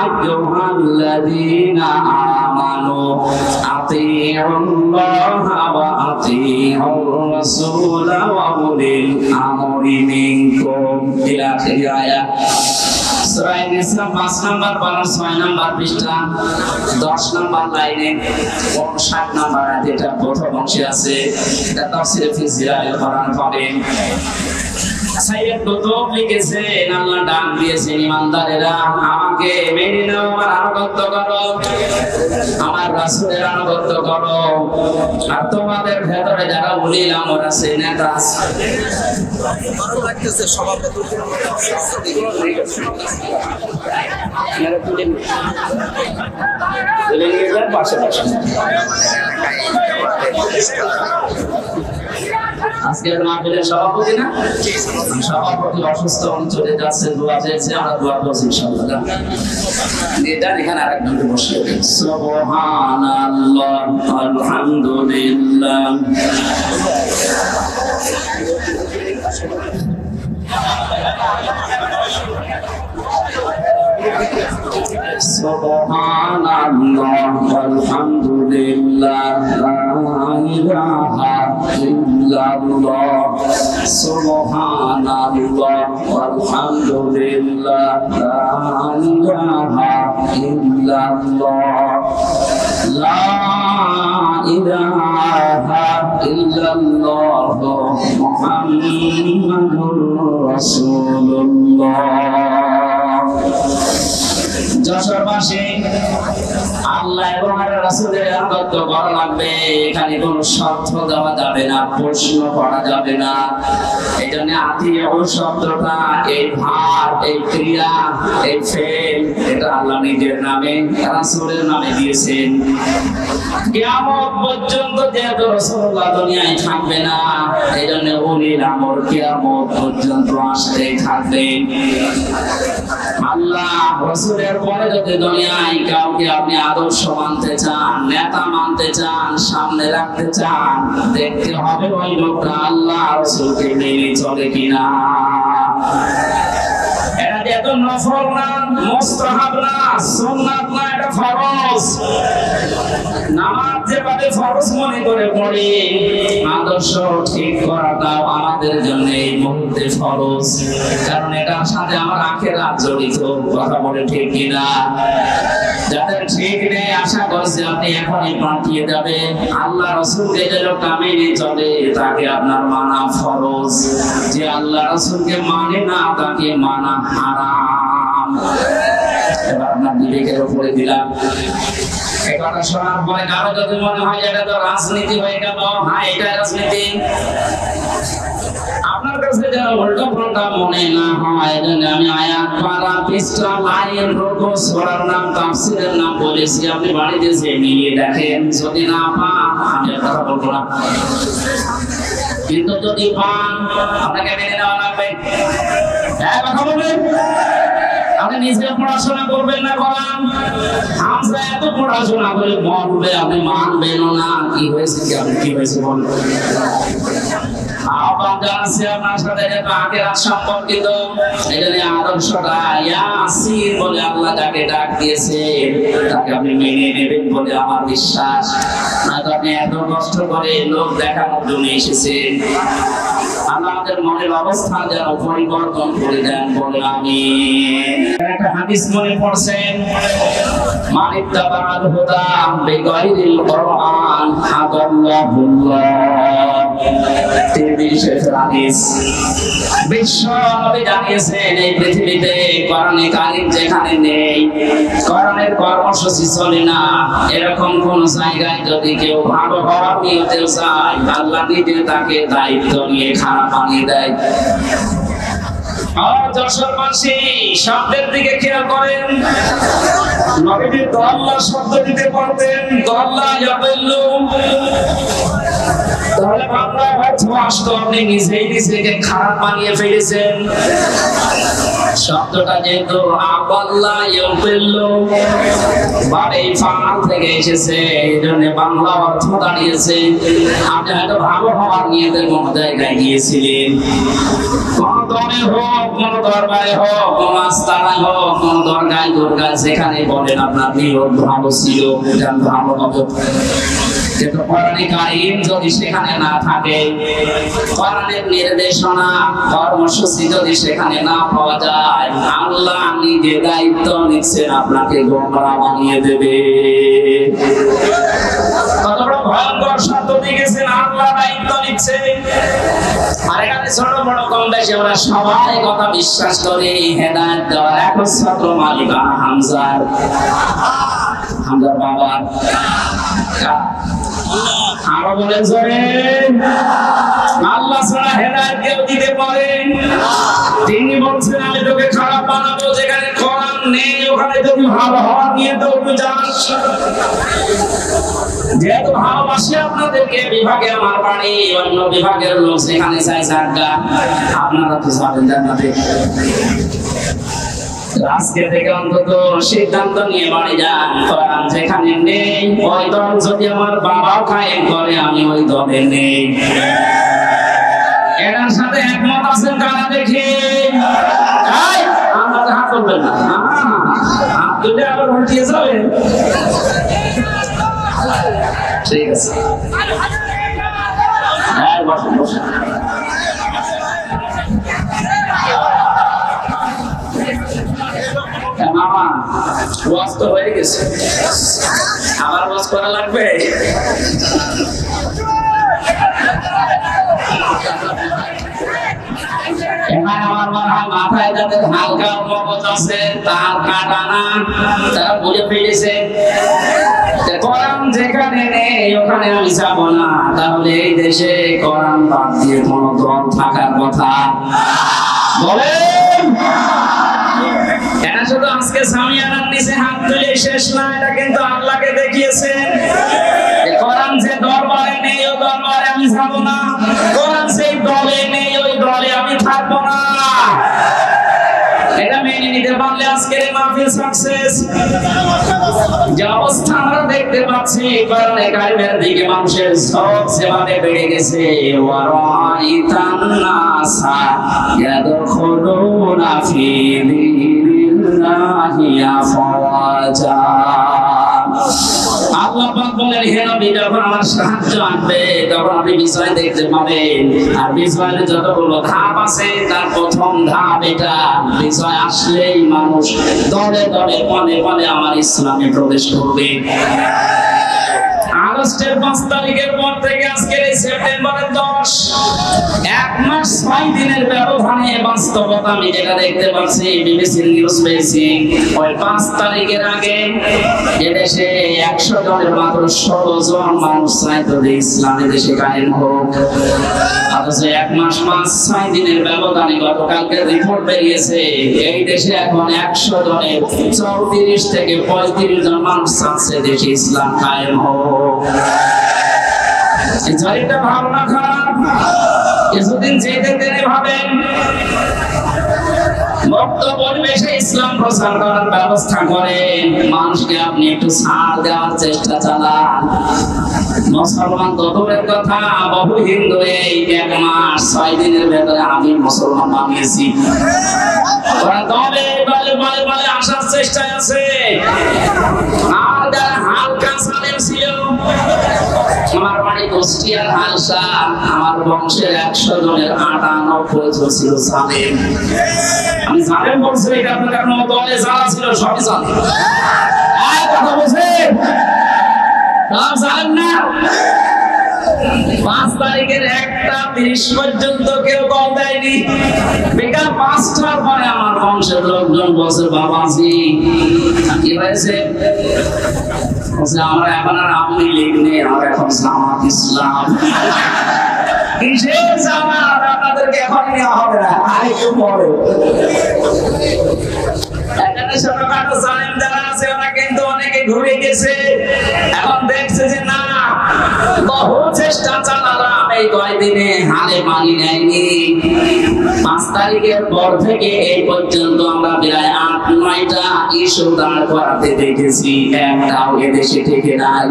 আইয়ুহাল্লাযীনা আমানু আতিউল্লাহা ওয়া আতিউর রাসূলা ওয়া উলিল আমরি মিনকুম ইলা আখির আয়াত। সূরা নিসা ৫ নম্বর পারা ৬ নম্বর পৃষ্ঠা ১০ নম্বর লাইনে ৫৯ নম্বর আয়াতে এটা প্রথম অংশে আছে। এটা তাফসীরে ফি জিলালিল কোরআন পাবেন। সাইয়েদ কুতুব লিখেছেন আল্লাহ ডাক দিয়েছেন ইমানদারেরা আমাকে মেনে নাও, আমার আনুগত্য করো, আমার রাসূলের আনুগত্য করো। আর তোমাদের ভেতরে যারা উলিল আমর আছে, নেতা আছে, ভালো লাগতেছে সভাপতি আজকের মাহফিলের সভাপতি না, সভাপতি অসুস্থ চলে যাচ্ছে, দোয়া চেয়েছে, আমরা দোয়া করছি ইনশাআল্লাহ। এটা এখানে আরেকজনকে বসিয়ে দিন। সুবহানাল্লাহ, আলহামদুলিল্লাহ, সুবহানাল্লাহ, আলহামদুলিল্লাহ, লা ইলাহা ইল্লাল্লাহ, সুবহানাল্লাহ, আলহামদুলিল্লাহ, লা ইলাহা ইল্লাল্লাহ, লা ইলাহা ইল্লাল্লাহ, মুহাম্মাদুর রাসূলুল্লাহ। যশোরবাসী, আল্লাহ এবং রাসূলের আনুগত্য করা লাগবে, এখানে কোনো শর্ত দেওয়া যাবে না, প্রশ্ন করা যাবে না। এই জন্য আতিউ শব্দটা, এই ভাব, এই ক্রিয়া, এই ফেল, এটা আল্লাহ নিজের নামে, রাসূলের নামে দিয়েছেন। কিয়ামত পর্যন্ত যেহেতু রাসূলুল্লাহ দুনিয়ায় থাকবে না, এই জন্য উলিল আমর কিয়ামত পর্যন্ত আসতেই থাকবে। আল্লাহ রাসূলের পরে যদি দুনিয়ায় কাউকে আপনি আদর্শ মানতে চান, নেতা মানতে চান, সামনে রাখতে চান, দেখতে হবে ওই লোকটা আল্লাহ রাসূলকে মেনে চলে কিনা। এটা যেহেতু নফল না, মুস্তাহাব না, সুন্নাত না, এটা ফরজ। নামাজ যেভাবে ফরজ মনে করে পড়ি, আদর্শ ঠিক করাটাও আমাদের জন্য এই মুহূর্তে ফরজ, কারণ এটার সাথে আমার আখিরাত জড়িত। কথা বলে ঠিক কিনা? যাদের ঠিক নেই, আশা করছি আপনি এখনই পাঠিয়ে যাবেন। আল্লাহ রাসূলকে যে লোকটা মেনে চলে, তাকে আপনার মানা ফরজ। যে আল্লাহ রাসূলকে মানে না, তাকে মানা হারাম। এবার আপনার বিবেকের উপরে দিলাম। এই কথা শোনার পরে কারো যদি মনে হয় এটা তো রাজনীতি হয়ে গেল, হ্যাঁ এটা রাজনীতি। আপনার কাছে যেন উল্টো পাল্টা মনে না হয়, এজন্য আমি আয়াত পারা পৃষ্ঠা লাইন রুকু সূরার নাম তাফসীরের নাম বলেছি, আপনি বাড়িতে যেয়ে মিলিয়ে দেখেন। যদি না পান আমি আর কথা বলবো না, কিন্তু যদি পান আপনাকে মেনে নেওয়া লাগবে। হ্যাঁ কথা বলবেন। আপনি নিজে পড়াশোনা করবেন না করান, হামজা এত পড়াশোনা করে বলবে আপনি মানবেন না। কি হয়েছে কি আপনি কি হয়েছে বলুন। আহ্বান জানাচ্ছি আপনার সাথে যেহেতু আখিরাত সম্পর্কিত, এজন্য আদর্শটা ইয়াসিন বলে আল্লাহ যাকে ডাক দিয়েছে তাকে আপনি মেনে নেবেন বলে আমার বিশ্বাস। নয়তো আপনি এত কষ্ট করে লোক দেখানোর জন্য এসেছেন। আমাদের মনের অবস্থা যেন পরিবর্তন করে দেন বলে আমি। একটা হাদিস মনে পড়ছেন, মানিক তাবাল হুদা বিগাইরিল কুরআন আদাল্লাহুল্লাহ। বিশ্বনবী জানিয়েছেন এই পৃথিবীতে কোরআনে কারীম যেখানে নেই, কোরআনের কর্মসূচি চলে না, এরকম কোন জায়গায় যদি কেউ ভালো হওয়ার নিয়তে চায়, আল্লাহ নিজে তাকে দায়িত্ব নিয়ে খারাপ বানিয়ে দেয়। যশোরবাসী শব্দের দিকে খেয়াল করেন, নবীজি দল্লা শব্দ দিতে পারতেন, দল্লা ইয়াদিল্লু। তাহলে বাংলা অর্থ আসতো আপনি নিজেই নিজেকে খারাপ বানিয়ে ফেলেছেন। শব্দটা যেহেতু আবাল্লা ইয়াদিল্লু বাড়ি ফাল থেকে এসেছে, এই জন্য বাংলা অর্থ দাঁড়িয়েছে আপনি হয়তো ভালো হওয়ার নিয়তে কোন জায়গায় গিয়েছিলেন, কোন দলে হোক, কোন দরবারে হোক, কোন আস্তানায় হোক, কোন দরগায় দুর্গায়, সেখানে বলেন আপনার নিয়ত ভালো ছিল, এটা ভালো হতো। কিন্তু কোরআনে কারীম যদি সেখানে না থাকে, কোরআনের নির্দেশনা কর্মসূচি যদি সেখানে না পাওয়া যায়, আল্লাহ নিজে দায়িত্ব নিচ্ছেন আপনাকে গোমরা বানিয়ে দেবে। কত বড় ভয়ঙ্কর শব্দ দিয়ে গেছেন, আল্লাহ দায়িত্ব নিচ্ছে। আর এখানে ছোট বড় কম বেশি আমরা সবাই কথা বিশ্বাস করি, হেদায়েত দেওয়ার একচ্ছত্র মালিক হামজার বাবা। আরো বলেন জোরে, আল্লাহ ছাড়া হেদায়েত কেউ দিতে পারেন? তিনি বলছেন আমি তোকে খারাপ বানাবো, যেখানে কোরআন নেই ওখানে তুমি ভালো হওয়া নিয়ে তো যাস। যেহেতু ভালোবাসি আপনাদেরকে, বিভাগে আমার বাড়ি, অন্য বিভাগের লোক সেখানে চাই জায়গা, আপনারা তো যাবেন জান্নাতে। আজকে থেকে অন্তত সিদ্ধান্ত নিয়ে বাড়ি যান, কোরআন যেখানে নেই ওই দল যদি আমার বাবাও কায়েম করে আমি ওই দলে নেই। এটার সাথে একমত আছেন কারা দেখি? আমাদের হাত তুলবেন না, হাত তুলে আবার উল্টিয়ে যাবে। ঠিক আছে, হ্যাঁ বসুন বসুন। মামা ওয়াজ তো হয়ে গেছে, আবার ওয়াজ করা লাগবে? আমার মাথায় যাদের হালকা মগজ আছে তার কাটা না, তারা বুঝে ফেলেছে কোরআন যেখানে নেই ওখানে আমি যাব না। তাহলে এই দেশে কোরআন বাদ দিয়ে কোন দল থাকার কথা বলেন? এটা শুধু আজকে সামিয়ানার নিচে হাত তুলে শেষ না, এটা কিন্তু আল্লাহকে দেখিয়েছেন কোরআন যে দরবারে নেই ওই দরবারে আমি যাব না, কোরআন সেই দলে নেই ওই দলে আমি থাকবো না। এটা মেনে নিতে পারলে আজকের এই মাহফিল সাকসেস। যে অবস্থা আমরা দেখতে পাচ্ছি কোরআনে কারিমের দিকে মানুষের ঝোঁক যেভাবে বেড়ে গেছে, ওয়ারাইতান নাসা ইয়াদখুলুনা ফি দীনিল্লাহি আফওয়াজা। আল্লাহ পাক বলেন হে নবী যখন আমার সাহায্য আসবে তখন আপনি বিষয় দেখতে পাবেন। আর বিষয়ের যতগুলো ধাপ আছে তার প্রথম ধাপ এটা, বিষয় আসলেই মানুষ দলে দলে পদে পদে আমার ইসলামে প্রবেশ করবে। আগস্টের 5 তারিখের পর থেকে আজকের এই সেপ্টেম্বরের 10 1 মাস 6 দিনের ব্যবধানে বাস্তবতা আমি যেটা দেখতে পাচ্ছি বিবিসি নিউজ পেয়েছি ওই 5 তারিখের আগে এদেশে 100 জনের মাত্র 16 জন মানুষ চাইতো যে ইসলামী দেশে কায়েম হোক। অথচ 1 মাস 5-6 দিনের ব্যবধানে গতকালকে রিপোর্ট বেরিয়েছে এই দেশে এখন 100 জনের 34 থেকে 35 জন মানুষ চাচ্ছে দেশে ইসলাম কায়েম হোক। এটা ভাবনা খারাপ। কিছুদিন যেতে তিনি ভাবেন মুক্ত পরিবেশে ইসলাম প্রচার করার ব্যবস্থা করেন, মানুষকে আপনি একটু ছাড় দেওয়ার চেষ্টা চালান। মুসলমান তো দূরের কথা, বহু হিন্দু এই 1 মাস 6 দিনের ভেতরে আমি মুসলমান বানিয়েছি। ওরা তবে বলে আসার চেষ্টায় আছে। আর যারা হালকা সালেম ছিল, আমার বাড়ি কুষ্টিয়ার হালসা, আমার বংশের 100 জনের 98 জন ছিল সালেম। আমি জানেন বলছি এটা আপনার দলে যারা ছিল সবই জানেন। আর কথা বলছেন সব জানেন না। 5 তারিখের 1:30 পর্যন্ত কেউ কল দেয়নি। বিকাল 5টার পরে আমার বংশের লোকজন বলছে বাবাজি কি হয়েছে? আমরা এখন আর আওয়ামী লীগ নেই, আমরা এখন জামাত ইসলাম। কিসের জামাত? আপনাদেরকে এখন নেওয়া হবে না, আরেকটু পরে। এখানে ছোটখাটো জালেম যারা আছে ওরা কিন্তু অনেকে ঘুরে গেছে, এখন দেখছে যে না বহু চেষ্টা চালালাম এই কয়দিনে হালে পানি নেয়নি। 5 তারিখের পর থেকে এই পর্যন্ত আমরা প্রায় 8-9টা ইস্যু দাঁড় করাতে দেখেছি, একটাও এদেশে থেকে নাই।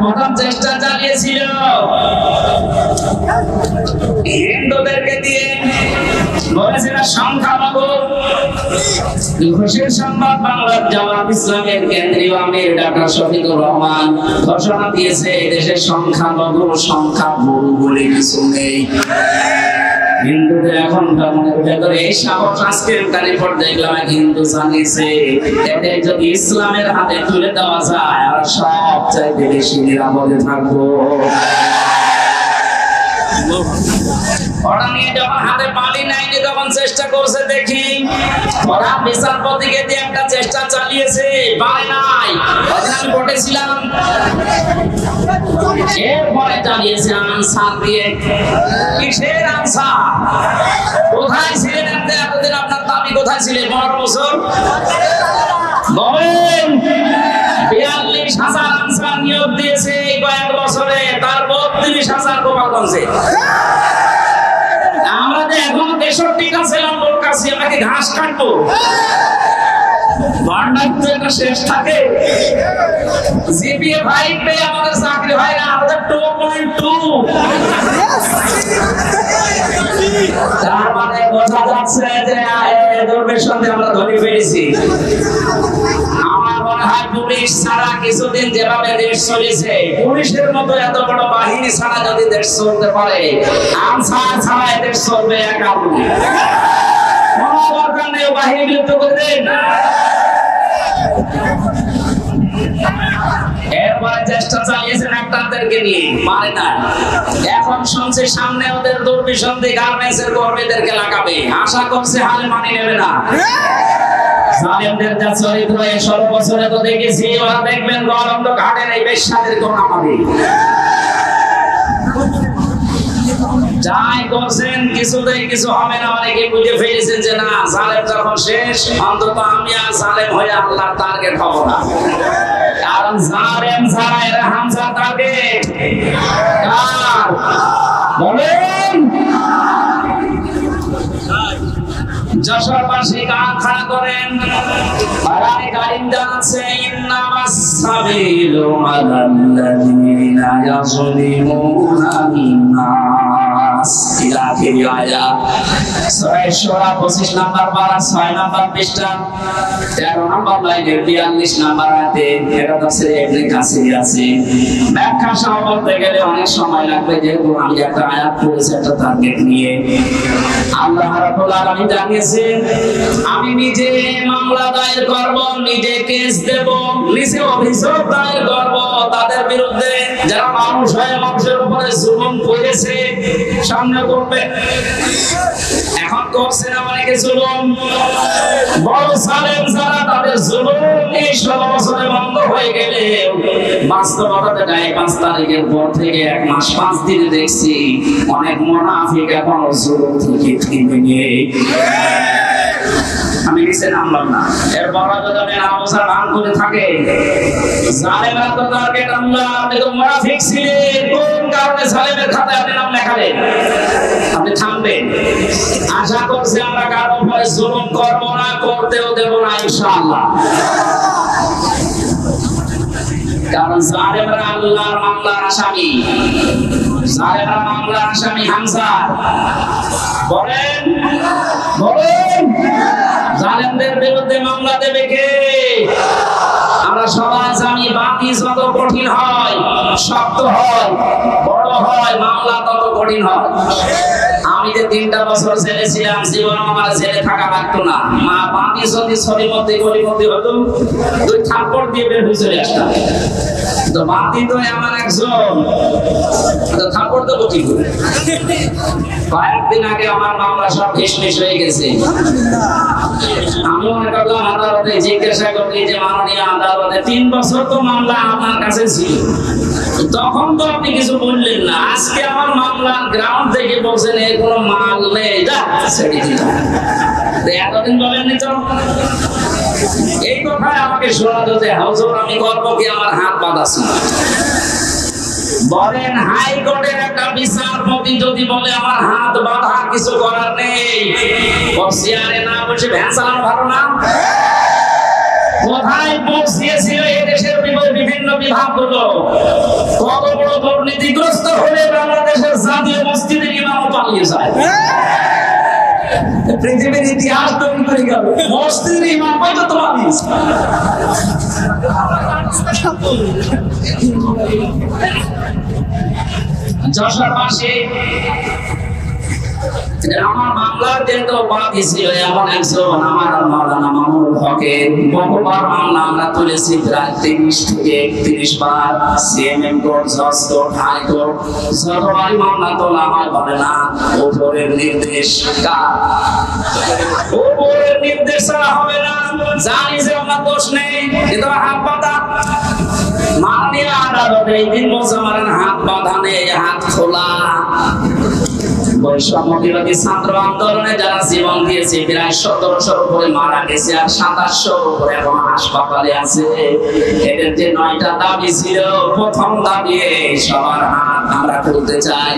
প্রথম চেষ্টা চালিয়েছিল হিন্দুদেরকে দিয়ে, বলেছিল সংখ্যালঘু। খুশির সংবাদ, বাংলার জামাত ইসলামের কেন্দ্রীয় আমির ডাক্তার শফিকুর রহমান ঘোষণা দিয়েছে দেশের সংখ্যালঘু সংখ্যা বহু বলে কিছু নেই। হিন্দুদের এখন মনের ভেতরে এই সাহস, আজকে রিপোর্ট দেখলাম হিন্দু জানিয়েছে এদের যদি ইসলামের হাতে তুলে দেওয়া যায় আর সব চাইতে বেশি নিরাপদে থাকবো। ওরা নিয়ে যখন হাতে পানি নেয়নি তখন চেষ্টা করছে দেখি, ওরা বিচারপতিকে দিয়ে একটা চেষ্টা চালিয়েছে, পারে নাই। আমি বলেছিলাম এরপরে চালিয়েছে আনসার দিয়ে। কিসের আনসার? কোথায় ছিলেন এতদিন? আপনার দাবি কোথায় ছিলেন 15 বছর? বলেন 42,000 আনসার নিয়োগ দিয়েছে এই কয়েক বছরে, তার 32,000 গোপালগঞ্জে। আমরা যে এখন 63টা ছিলাম ওর কাছে, আমাকে ঘাস কাটবো ভান্ডার তো এটা শেষ থাকে। জিপিএ 5 পেয়ে আমাদের চাকরি হয় না, আমাদের 2.2। তার মানে বোঝা যাচ্ছে যে দুর্বেশনে আমরা ধরে ফেলেছি। আমার মনে হয় পুলিশ ছাড়া কিছুদিন যেভাবে দেশ চলেছে, পুলিশের মতো এত বড় বাহিনী ছাড়া যদি দেশ চলতে পারে, আনসার ছাড়া দেশ চলবে একা। কোনো দরকার নেই বাহিনী বিলুপ্ত করে দেন। এরপরে চেষ্টা চালিয়েছেন একটাদেরকে নিয়ে, পারে না। এখন শুনছে সামনে ওদের দুর্বিসন্ধি গার্মেন্টসের কর্মীদেরকে লাগাবে, আশা করছে হালে মানি নেবে না। জালেমদের যা চরিত্র এই 16 বছরে তো দেখেছি, ওরা দেখবেন গরম ঘাটের এই বেশ্যাদের কোন আমাদের যাই করছেন কিছুতেই কিছু হবে না। অনেকে বুঝে ফেলেছেন যে না জালেম যখন শেষ, অন্তত আমি আর জালেম হয়ে আল্লাহর টার্গেট হব না। কারণ জালেম ছাড়া এরা হামজা টার্গেট। কার বলেন? যশোরবাসী গান খাড়া করেন, আরাই গালিম জানাচ্ছে ইন্নামাস সাবিলু আলাল্লাযীনা ইয়াযলিমুনান নাস। নাস ইলা আখিরি আয়াত। সূরা শুরা 25 নম্বর পারা 6 নম্বর পৃষ্ঠা 13 নম্বর লাইনের 42 নম্বর আয়াতে এটা তাফসীরে ইবনে কাসির আছে। ব্যাখ্যা সহ বলতে গেলে অনেক সময় লাগবে, যেহেতু আমি একটা আয়াত পড়েছি একটা টার্গেট নিয়ে। আল্লাহ রাব্বুল আলামিন জানিয়েছেন, আমি নিজে মামলা দায়ের করব, নিজে কেস দেব, নিজে অভিযোগ দায়ের করব তাদের বিরুদ্ধে যারা মানুষ হয়ে মানুষের উপরে জুলুম করেছে। সামনে করবে, এখন করছে না অনেকে জুলুম, বড় জালেম যারা তাদের জুলুম এই 16 বছরে বন্ধ হয়ে গেলে বাস্তবতাটা গায়ে 5 তারিখের পর থেকে 1 মাস 5 দিনে দেখছি অনেক মুনাফিক এখনো জুলুম থেকে থেমে নেই। আমি নিচে নামলাম না, এর বড় যদি নামসা ভাঙ করে থাকে জালেমের তো টার্গেট আল্লাহ। আপনি তো মুনাফিক ছিলেন, কোন কারণে জালেমের খাতায় আপনি নাম লেখালেন? আপনি থামবেন। আশা করছি আমরা কারো উপরে জুলুম করব না, করতেও দেব না ইনশাআল্লাহ। কারণ জালেমরা আল্লাহর মামলার আসামি, জালেমরা মামলার আসামি হামজা। বলেন বলেন, জালেমদের বিরুদ্ধে মামলা দেবে কে? আমরা সবাই জানি বাতি যত কঠিন হয়, শক্ত হয়, বড় হয়, মামলা তত কঠিন হয়। আমি যে 3টা বছর জেলে ছিলাম, জীবনে আমার জেলে থাকা লাগতো না। মা বাতি যদি ছবির মধ্যে গলির মধ্যে হতো, 2 থাপ্পড় দিয়ে বের হয়ে চলে আসতাম। তো বাতি তো এমন একজন, থাপ্পড় তো কি করে। কয়েকদিন আগে আমার মামলা সব শেষ হয়ে গেছে। আমি মনে করলাম আদালতে জিজ্ঞাসা করি যে মাননীয় আদালতে 3 বছর তো মামলা আপনার কাছে ছিল, তখন তো আপনি কিছু বললেন না। আজকে আমার মামলা গ্রাউন্ড থেকে বলছেন এর কোনো মাল নেই, যা ছেড়ে দিলাম। এতদিন বলেননি তো। এই কথায় আমাকে শোনা যেতে, হুজুর আমি করবো কি, আমার হাত বাঁধা ছিল। বলেন হাইকোর্টের একটা বিচারপতি যদি বলে আমার হাত বাঁধা, কিছু করার নেই, বসিয়ারে না বসে ভ্যান চালানো ভালো না? কোথায় পৌঁছিয়েছিল এদেশের বিভিন্ন বিভাগগুলো? কত বড় দুর্নীতিগ্রস্ত হলে বাংলাদেশের জাতীয় মসজিদের ইমামও পালিয়ে যায়। পৃথিবীর ইতিহাস তৈরি করে গেল, মসজিদের ইমাম তো পালিয়ে যশোর পাশে আমার মামলার যেহেতু বাদী ছিল এমন একজন আমার মাওলানা মামুনুল হকের বহুবার মামলা আমরা তুলেছি, প্রায় 30 থেকে 31 বার। সিএমএম কোর্ট, জজ কোর্ট, হাইকোর্ট, যতবারই মামলা তোলা হয় বলে না উপরের নির্দেশ। কার? উপরের নির্দেশ ছাড়া হবে না। জানি যে আমার দোষ নেই, কিন্তু হাত বাঁধা। মাননীয় আদালতে এই 3 বছর আমার হাত বাঁধা নেই, হাত খোলা। বৈষম্য বিরোধী ছাত্র আন্দোলনে যারা জীবন দিয়েছে প্রায় 1700 উপরে মারা গেছে, আর 2700 উপরে এখন হাসপাতালে আছে। এদের যে 9টা দাবি ছিল, প্রথম দাবি সবার হাত আমরা খুলতে চাই।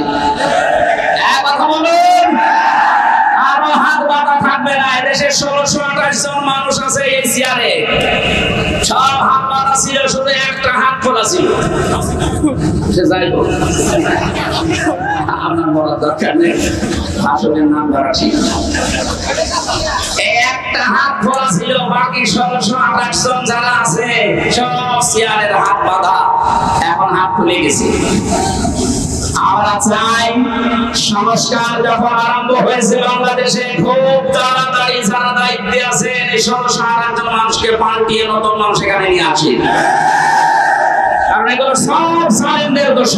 কথা বলুন, আরো হাত বাঁধা থাকবে না। এদেশে 1628 জন মানুষ আছে এই চেয়ারে, সব হাত বাঁধা ছিল, শুধু একটা হাত খোলা ছিল। সে যাই হোক, আপনার বলার দরকার নেই, আসলের নাম ধরা ঠিক। একটা হাত খোলা ছিল, বাকি 1628 জন যারা আছে সব চেয়ারের হাত বাঁধা, এখন হাত খুলে গেছে। আমরা চাই সংস্কার যখন আরম্ভ হয়েছে বাংলাদেশে, খুব তাড়াতাড়ি যারা দায়িত্বে আছেন এই 1628 জন মানুষকে পাল্টিয়ে নতুন মানুষ এখানে নিয়ে আসেন। কারণ এগুলো সব জালেমদের দোষ।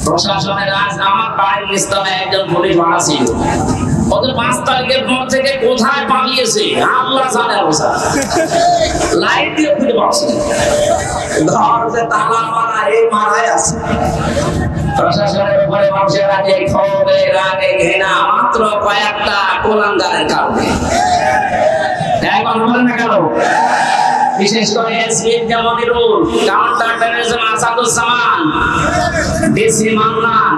প্রশাসনের আজ আমার বাড়ির নিস্তলে একজন পুলিশ ভাড়া ছিল, ওদের 5 তারিখের পর থেকে কোথায় পালিয়েছে আল্লাহ জানে। লাইট দিয়ে ফিরে পাচ্ছে, ঘরে তালা মারা এই মারাই আছে। প্রশাসনের উপরে মানুষের আগে ক্ষোভে, রাগে, ঘৃণা, মাত্র কয়েকটা কোলাঙ্গারের কারণে। এখন বলেন না কেন? বিশেষ করে SP Monirul, counter terrorism Asaduzzaman, DC Mannan,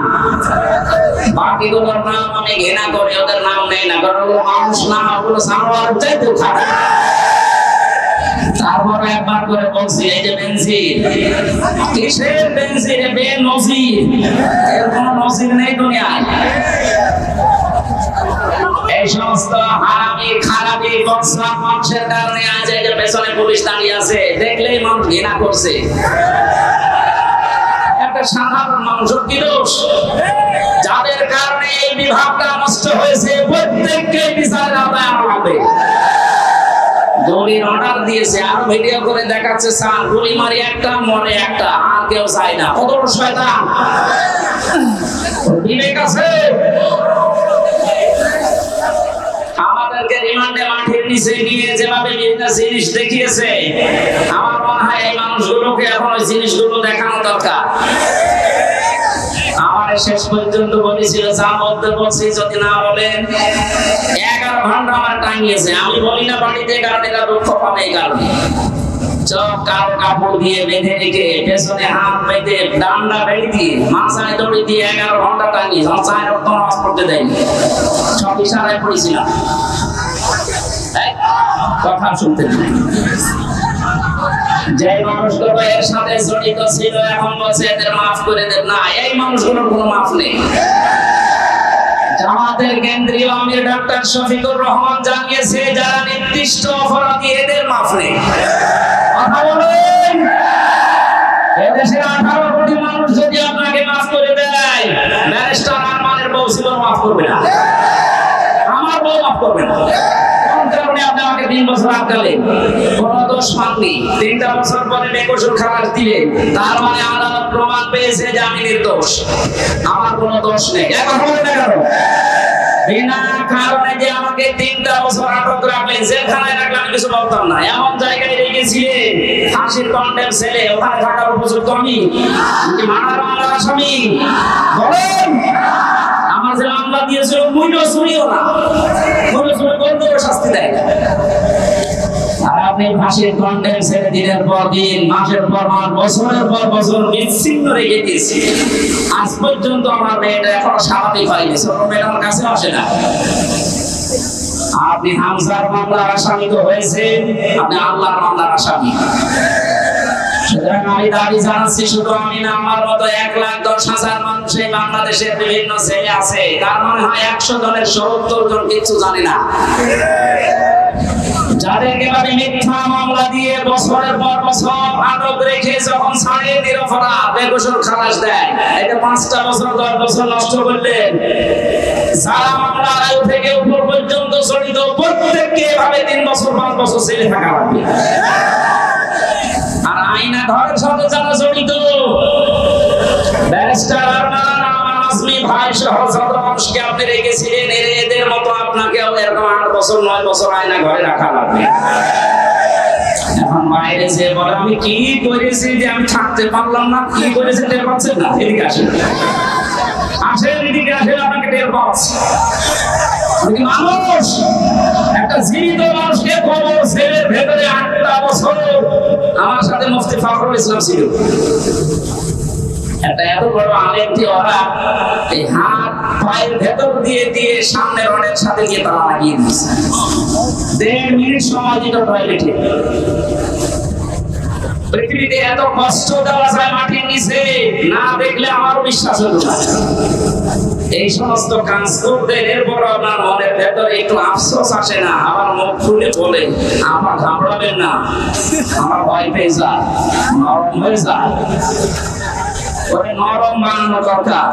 বাকিগুলোর নাম আমি ঘৃণা করি, ওদের নাম নেই না, কারণ ওগুলো মানুষ না, ওগুলো জানোয়ার চাইতে খারাপ। তারপরে একবার করে বলছি এই যে বেনজির, কিসের বেনজির? বেনজির, এর কোনো নজির নেই দুনিয়ায়। এই সমস্ত হারামি খারাপি বক্সা মানুষের কারণে আজ এই যে পেছনে পুলিশ দাঁড়িয়ে আছে, দেখলেই মানুষ ঘৃণা করছে। একটা সাধারণ মানুষের কি দোষ? যাদের কারণে এই বিভাগটা নষ্ট হয়েছে প্রত্যেককে বিচারের আওতায় আনা হবে। গুলির অর্ডার দিয়েছে, আর ভিডিও করে দেখাচ্ছে স্যার গুলি মারি একটা মরে একটা, আর কেউ চায় না। কত বড় শয়তান! বিবেক আছে? আমাদেরকে রিমান্ডে মাঠের নিচে নিয়ে যেভাবে বিভিন্ন জিনিস দেখিয়েছে, আমার মনে হয় এই মানুষগুলোকে এখন ওই জিনিসগুলো দেখানো দরকার। আমার শেষ পর্যন্ত বলেছিল যা বলতে বলছি যদি না বলেন, 11 ঘন্টা আমার টাঙিয়েছে। আমি বলি না বাড়িতে, কারণ এটা দুঃখ পাবে এই কারণে। চোখ কালো কাপড় দিয়ে বেঁধে রেখে পেছনে হাত বেঁধে ডান্ডা বেড়ে দিয়ে মাথায় দড়ি দিয়ে 11 ঘন্টা টাঙিয়ে চায় রক্ত নামাজ পড়তে দেয়নি। সব ইশারায় পড়েছিলাম, কথা শুনতে যে মানুষগুলো এর সাথে জড়িত ছিল এখন বলছে এদের মাফ করে দেন। না, এই মানুষগুলোর কোনো মাফ নেই। জামাতের কেন্দ্রীয় আমির ডক্টর শফিকুর রহমান জানিয়েছে যারা নির্দিষ্ট অপরাধী এদের মাফ নেই। কথা বলেন, এদেশের 18 কোটি মানুষ যদি আপনাকে মাফ করে দেয়, ব্যারিস্টার আরমানের বউ ছিল মাফ করবে না, আমার বউ মাফ করবে না। কারণে আপনি আমাকে 3 বছর আটকালেন, কোন দোষ পাননি। 3টা বছর পরে বেকসুর খালাস দিলেন, তার মানে আদালত প্রমাণ পেয়েছে যে আমি নির্দোষ, আমার কোনো দোষ নেই। এখন বলে না কেন বিনা কারণে যে আমাকে 3টা বছর আটক রাখলেন, জেলখানায় রাখলেন, আমি কিছু বলতাম না। এমন জায়গায় রেখেছিলেন ফাঁসির কন্ডেম ছেলে, ওখানে থাকার উপযুক্ত আমি কি মারার মামলার আসামি? বলেন, আমার যে মামলা দিয়েছিল মুইও শুনিও না, মুইও শুনে বলতে শাস্তি দেয়। আর আপনি ফাঁসির কন্ডেম ছেড়ে দিনের পর দিন, মাসের পর মাস, বছরের পর বছর বিচ্ছিন্ন রেখে দিয়েছি। আজ পর্যন্ত আমার মেয়েটা এখনো স্বাভাবিক হয়নি, ছোট মেয়েটা আমার কাছে আসে না। আপনি হামজার মামলার আসামি তো হয়েছেন, আপনি আল্লাহর মামলার আসামি। সুতরাং আমি দাবি জানাচ্ছি, শুধু আমি না, আমার মতো 1,10,000 মানুষ এই বাংলাদেশের বিভিন্ন জেলে আছে। তার মনে হয় 100 জনের 70 জন কিছু জানে না। যাদেরকে ভাবে মিথ্যা মামলা দিয়ে বছরের পর বছর আটক রেখে যখন ছাড়ে নিরপরাধ বেকসুর খালাস দেয়, এটা 5টা বছর 10 বছর নষ্ট করলেন। যারা মামলার আয়ু থেকে উপর পর্যন্ত জড়িত প্রত্যেককে এভাবে 3 বছর 5 বছর জেলে থাকা লাগবে। আর আইনা ঘরের সাথে যারা জড়িত, ব্যারিস্টার আরমান, আজমি ভাই সহ যত মানুষকে আপনি রেখেছিলেন, এদের মতো আপনাকেও এরকম 8 বছর 9 বছর আয়না ঘরে রাখা লাগবে। এখন বাইরে যে বলে আমি কি করেছি যে আমি থাকতে পারলাম না, কি করেছি টের পাচ্ছেন না? এদিকে আসেন, আসেন এদিকে আসেন, আপনাকে টের পাচ্ছি। মানুষ একটা জীবিত মানুষকে কবর ছেলের ভেতরে 8টা বছর। আমার সাথে মুফতি ফখরুল ইসলাম ছিল, একটা এত বড় আলেমটি, ওরা এই হাত পায়ের ভেতর দিয়ে দিয়ে সামনে রডের সাথে গিয়ে তারা লাগিয়ে দিয়েছে। 1.5 মিনিট সময় দিত টয়লেটে। পৃথিবীতে এত কষ্ট দেওয়া যায় মাটির নিচে, না দেখলে আমারও বিশ্বাস হতো না। এই সমস্ত কাজ করতে এরপর আপনার মনের ভেতরে একটু আফসোস আসে না? আবার মুখ খুলে বলে আমার ঘাবড়াবেন না, আমার ভয় পেয়ে যায়, নরম হয়ে যায়। ওরে নরম বানানো দরকার।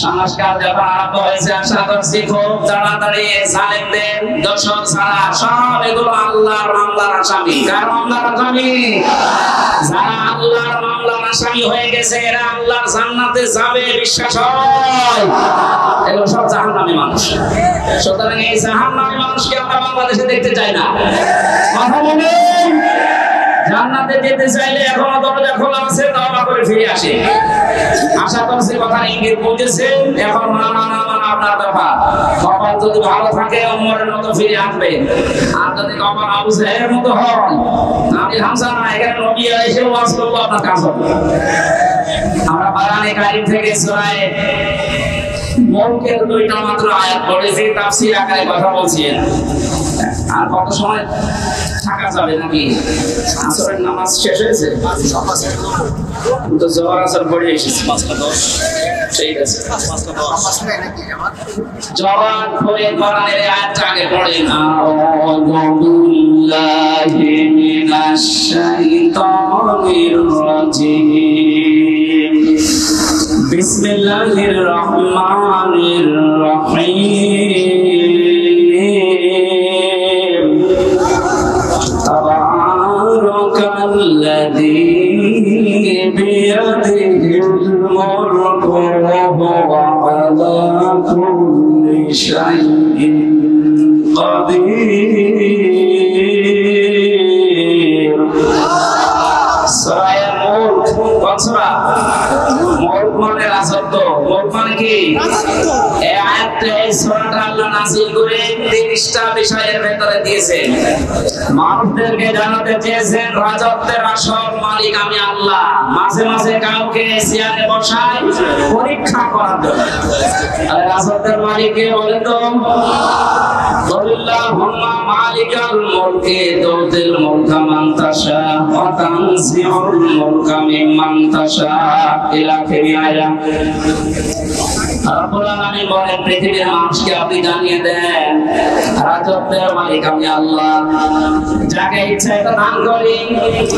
সংস্কার যখন আরম্ভ হয়েছে, আশা করছি খুব তাড়াতাড়ি জালেমদের দোষর ছাড়া সব এগুলো আল্লাহর মামলার আসামি। কার মামলার আসামি? যারা আল্লাহর মামলার আসামি হয়ে গেছে, এরা আল্লাহর জান্নাতে যাবে, বিশ্বাস হয়? এগুলো সব জাহান্নামী মানুষ। সুতরাং এই জাহান্নামী মানুষকে আমরা বাংলাদেশে দেখতে চাই না। কথা বলেন, জান্নাতে যেতে চাইলে এখনো দরজা খোলা আছে, তওবা করে ফিরে আসে। আশা করছি কথা ইঙ্গিত বুঝেছেন। এখন না আপনার ব্যাপার। কপাল যদি ভালো থাকে ওমরের মতো ফিরে আসবেন, আর যদি কপাল আবু জাহেলের মতো হয়, আমি হামজা না, এখানে নবী এসে ওয়াজ করবো, আপনার কাজ হবে। আমরা কোরআনে কারীম থেকে সূরা মুলকের 2টা মাত্র আয়াত পড়েছি, তাফসীর আকারে কথা বলছি। আর কত সময় থাকা যাবে নাকি? আসরের নামাজ শেষ হয়েছে তো জোহর আসর পড়ে এসেছি 5:10। ঠিক আছে, জবান করে কোরআনের আয়াতটা আগে পড়েন। আউযু বিল্লাহি মিনাশ শাইতানির রাজিম। বিসমিল্লাহির রহমানির রহিম। তাবারাকাল্লাযী বিয়াদিহিল মুলকু ওয়া হুয়া আলা কুল্লি শাইইন কাদির। সূরা মুলক কোন সূরা? মুলক মানে রাজত্ব। মুলক মানে কি? এই আয়াতে এই সূরাটা আল্লাহ নাযিল করে 30টা বিষয়ের ভেতরে দিয়েছেন। মানুষদেরকে জানাতে চেয়েছেন রাজত্বের আসল মালিক আমি আল্লাহ। মাঝে মাঝে কাউকে চেয়ারে বসায় পরীক্ষা করার জন্য। আর রাজত্বের মালিক কে বলেন তো? আল্লাহুম্মা মালিকাল মুলকি তুতিল মুলকা মান তাশা ওয়া তানজিউল মুলকা মিম্মান তাশা ইলা আখিরিয়া। রব্বুল আলামিন বলেন পৃথিবীর মানুষকে আপনি জানিয়ে দেন রাজত্বের মালিক আমি আল্লাহ। যাকে ইচ্ছা এটা দান করি,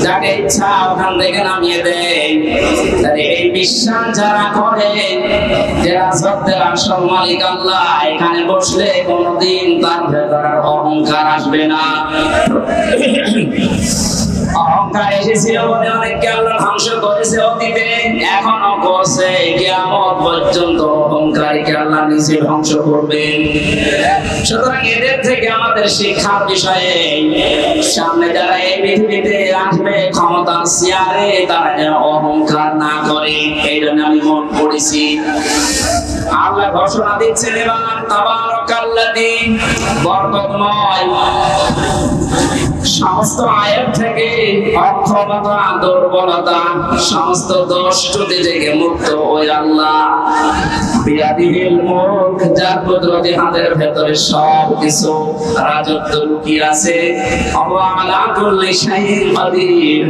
যাকে ইচ্ছা ওখান থেকে নামিয়ে দেই। তাহলে এই বিশ্বাস যারা করে যে রাজত্বের আসল মালিক আল্লাহ, এখানে বসলে কোনোদিন তার ভেতরে অহংকার আসবে না। অহংকার এসেছিল বলে অনেককে আল্লাহ ধ্বংস করেছে অতীতে, এখনো করছে, কিয়ামত পর্যন্ত অহংকারীকে আল্লাহ নিজে ধ্বংস করবেন। সুতরাং এদের থেকে আমাদের শিক্ষার বিষয়ে সামনে যারা এই পৃথিবীতে আসবে ক্ষমতার চেয়ারে, তারা যেন অহংকার না করে, এই জন্য আমি মন পড়েছি। আল্লাহ ঘোষণা দিচ্ছেন এবার তাবারাকাল্লাযী, বরকতময়। সমস্ত আয়াত থেকে অক্ষমতা, দুর্বলতা, সমস্ত দোষ ত্রুটি থেকে মুক্ত ওই আল্লাহ। বিয়াদিহিল মুলক, যার কুদরতি হাতের ভেতরে সব কিছু রাজত্ব লুকিয়ে আছে। ওয়া আলা কুল্লি শাইইন কাদির।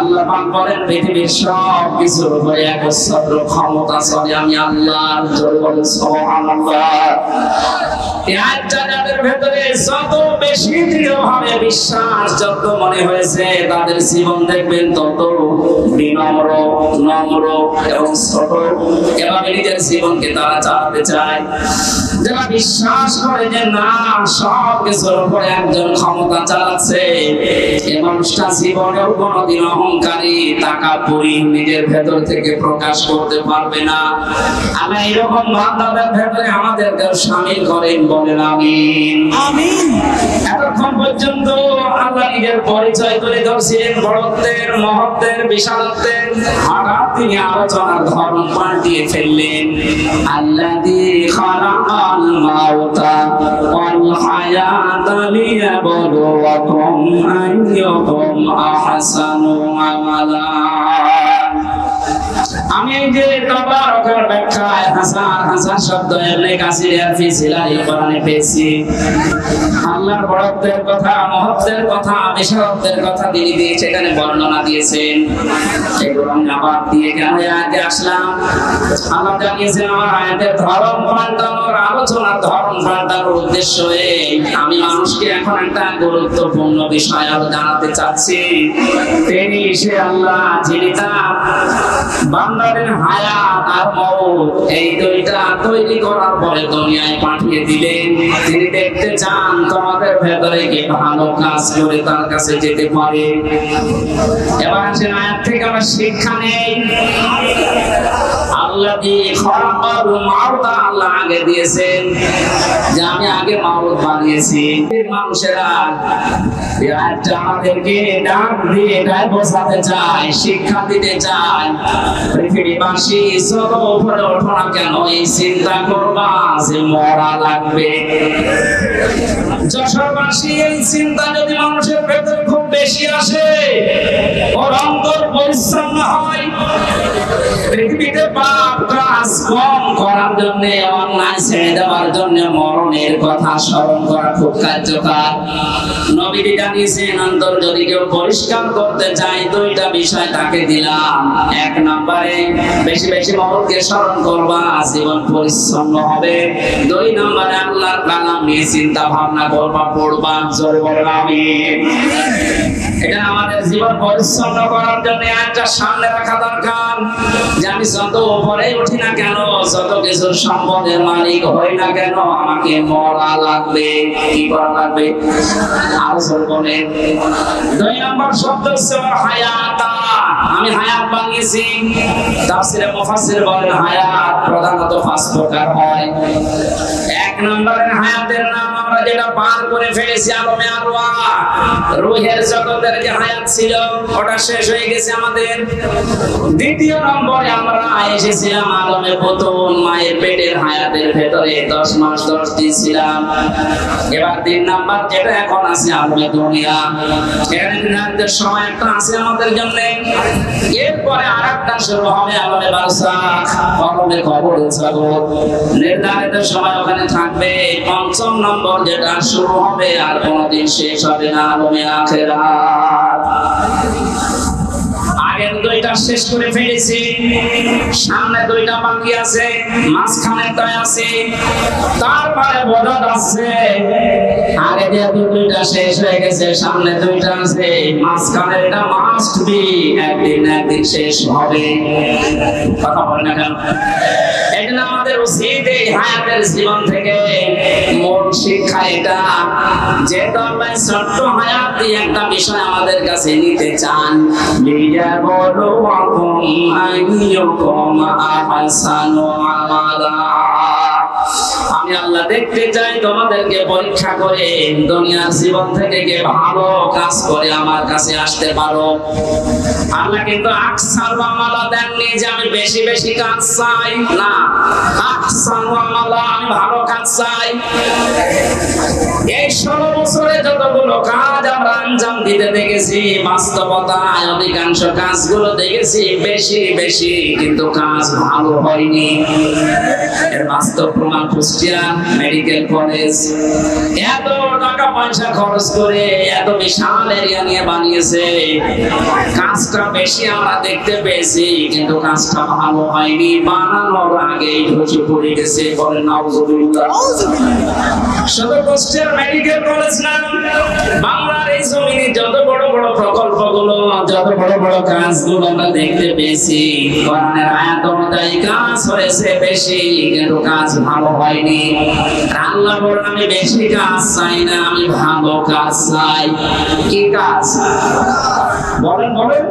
আল্লাহ পাক বলেন পৃথিবীর সব কিছুর উপরে একচ্ছত্র ক্ষমতা চলে আমি আল্লাহর। জোরে বলেন সুবহানাল্লাহ। এই আয়াতটা যাদের ভেতরে যত বেশি দৃঢ়ভাবে বিশ্বাস, যত মনে হয়েছে তাদের জীবন দেখবেন তত বিনম্র, নম্র এবং ছোট। এভাবে নিজের জীবনকে তারা চালাতে চায়। যারা বিশ্বাস করে যে না সব কিছুর উপরে একজন ক্ষমতা চালাচ্ছে, এই মানুষটা জীবনেও কোনোদিন অহংকারী, তাকাব্বুরি নিজের ভেতর থেকে প্রকাশ করতে পারবে না। আল্লাহ এরকম বান্দাদের ভেতরে আমাদেরকে শামিল করেন, বলেন আমিন। আমিন। এতক্ষণ পর্যন্ত আল্লাহ নিজের পরিচয় তুলে ধরছিলেন, বড়ত্বের, মহত্বের, বিশালত্বের। হঠাৎ তিনি আলোচনার ধরন পাল্টিয়ে ফেললেন। আল্লাযী খালাকাল মাউতা ওয়াল হায়াতা লিয়াবলুয়াকুম আইয়ুকুম আহসানু আমালা। আমি এই যে তাবারাকার ব্যাখ্যায় হাসান শব্দ ইবনে কাসির আরফি সিলাই কোরআনে পেয়েছি। আল্লাহর বড়ত্বের কথা, মহত্বের কথা, বিশালত্বের কথা তিনি সেখানে বর্ণনা দিয়েছেন। এগুলো আমি আবার দিয়ে কেন আয়াতে আসলাম? আল্লাহ জানিয়েছেন আমার আয়াতের ধরন পাল্টানোর, আলোচনার ধরন পাল্টানোর উদ্দেশ্য এই, আমি মানুষকে এখন একটা গুরুত্বপূর্ণ বিষয় আরো জানাতে চাচ্ছি। তিনি সে আল্লাহ যিনি তার বান্দাদের হায়াত আর মওত এই দুইটা তৈরি করার পরে দুনিয়ায় পাঠিয়ে দিলেন। তিনি দেখতে চান তোমাদের ভেতরে কি ভালো কাজ করে তার কাছে যেতে পারে। এবার আসেন আয়াত থেকে আমরা শিক্ষা নেই। আল্লাযী খালাকাল মাউতা, আল্লাহ আগে দিয়েছেন যে আমি আগে মাউত বানিয়েছি। মানুষেরা এটা আমাদেরকে ডাক দিয়ে এটাই বোঝাতে চায়, শিক্ষা দিতে চায়। পৃথিবীবাসী যত উপরে ওঠো না কেন, এই চিন্তা করবা যে মরা লাগবে। যশোরবাসী এই চিন্তা যদি মানুষের ভেতরে খুব বেশি আসে, ওর অন্তর পরিচ্ছন্ন হয়, পৃথিবীতে পাপ কাজ কাজ কম করার জন্য, অন্যায় ছেড়ে দেওয়ার জন্য মরণের কথা স্মরণ করা খুব কার্যকর। নবীজি জানিয়েছেন, অন্তর যদি কেউ পরিষ্কার করতে চায়, দুইটা বিষয় তাকে দিলাম। এক নম্বরে বেশি বেশি মরণকে স্মরণ করবা, জীবন পরিচ্ছন্ন হবে। দুই নম্বরে আল্লাহর কালাম নিয়ে চিন্তা ভাবনা করবা, পড়বা। জোরে বলবা আমিন। এটা আমাদের জীবন পরিচ্ছন্ন করার জন্য একটা সামনে রাখা দরকার, যে আমি যত উপরে উঠি না কেন, যত কিছুর সম্পদের মালিক হই না কেন, আমাকে মরা লাগবে। কি করা লাগবে? আলোচনা করে। দুই নম্বর শব্দ হচ্ছে হায়াতা। আমি হায়াত বানিয়েছি। তাফসীরে মুফাসসির বলেন হায়াত প্রধানত 5 প্রকার হয়। এক নম্বরের হায়াতের নাম আমরা যেটা পার করে ফেলেছি, আলমে আরওয়াহ, রূহের জগতের যে হায়াত ছিল ওটা শেষ হয়ে গেছে আমাদের। দ্বিতীয় নম্বরে আমরা এসেছিলাম আলমে পুতুন, মায়ের পেটের হায়াতের ভেতরে 10 মাস 10 দিন ছিলাম। এবার 3 নাম্বার যেটা এখন আছে আলমে দুনিয়া, এখানে নির্ধারিত সময় একটা আছে আমাদের জন্য। এরপরে আরেকটা শুরু হবে আলমে বারজাখ, আলমে কবরের জগৎ। নির্ধারিত সময় ওখানে থাকবে। 5ম নম্বর যেটা শুরু হবে আর কোনদিন শেষ হবে না, আলমে আখিরাত। আগের দুইটা শেষ করে ফেলেছি, সামনে দুইটা বাকি আছে, মাঝখানেটা আছে। তারপরে বোঝা যাচ্ছে আগে যে দুইটা শেষ হয়ে গেছে, সামনে দুইটা আছে, মাঝখানের এটা মাস্ট বি একদিন একদিন শেষ হবে। কথা বলেন না কেন? এটা আমাদের উচিত এই হায়াতের জীবন থেকে মূল শিক্ষা এটা, যে তবে ছোট্ট হায়াত দিয়ে একটা বিষয় আমাদের কাছে নিতে চান। আমি আল্লাহ দেখতে চাই তোমাদেরকে পরীক্ষা করে দুনিয়ার জীবন থেকে কে ভালো কাজ করে আমার কাছে আসতে পারো। আল্লাহ কিন্তু আকসার আমালা দেননি যে আমি বেশি বেশি কাজ চাই, না, আকসার আমালা আমি ভালো কাজ চাই। এই 16 বছরে যতগুলো কাজ আমরা আঞ্জাম দিতে দেখেছি, বাস্তবতায় অধিকাংশ কাজগুলো দেখেছি বেশি বেশি, কিন্তু কাজ ভালো হয়নি। এর বাস্তব প্রমাণ কুষ্টিয়া মেডিকেল কলেজ এত টাকা পয়সা খরচ করে এত বিশাল এরিয়া নিয়ে বানিয়েছে, কাজটা বেশি আমরা দেখতে পেয়েছি, কিন্তু কাজটা ভালো হয়নি। বানানোর আগেই ধসে পড়ে গেছে। বলেন নাউজুবিল্লাহ। শুধু কুষ্টিয়া মেডিকেল কলেজ না, বাংলার এই জমিনে যত বড় বড় প্রকল্পগুলো, যত বড় বড় কাজগুলো আমরা দেখতে পেয়েছি, কোরআনের আয়াত অনুযায়ী কাজ হয়েছে বেশি, কিন্তু কাজ ভালো হয়নি। আল্লাহ বলেন আমি বেশি কাজ চাই না, আমি ভালো কাজ চাই। কি কাজ? বলেন বলেন।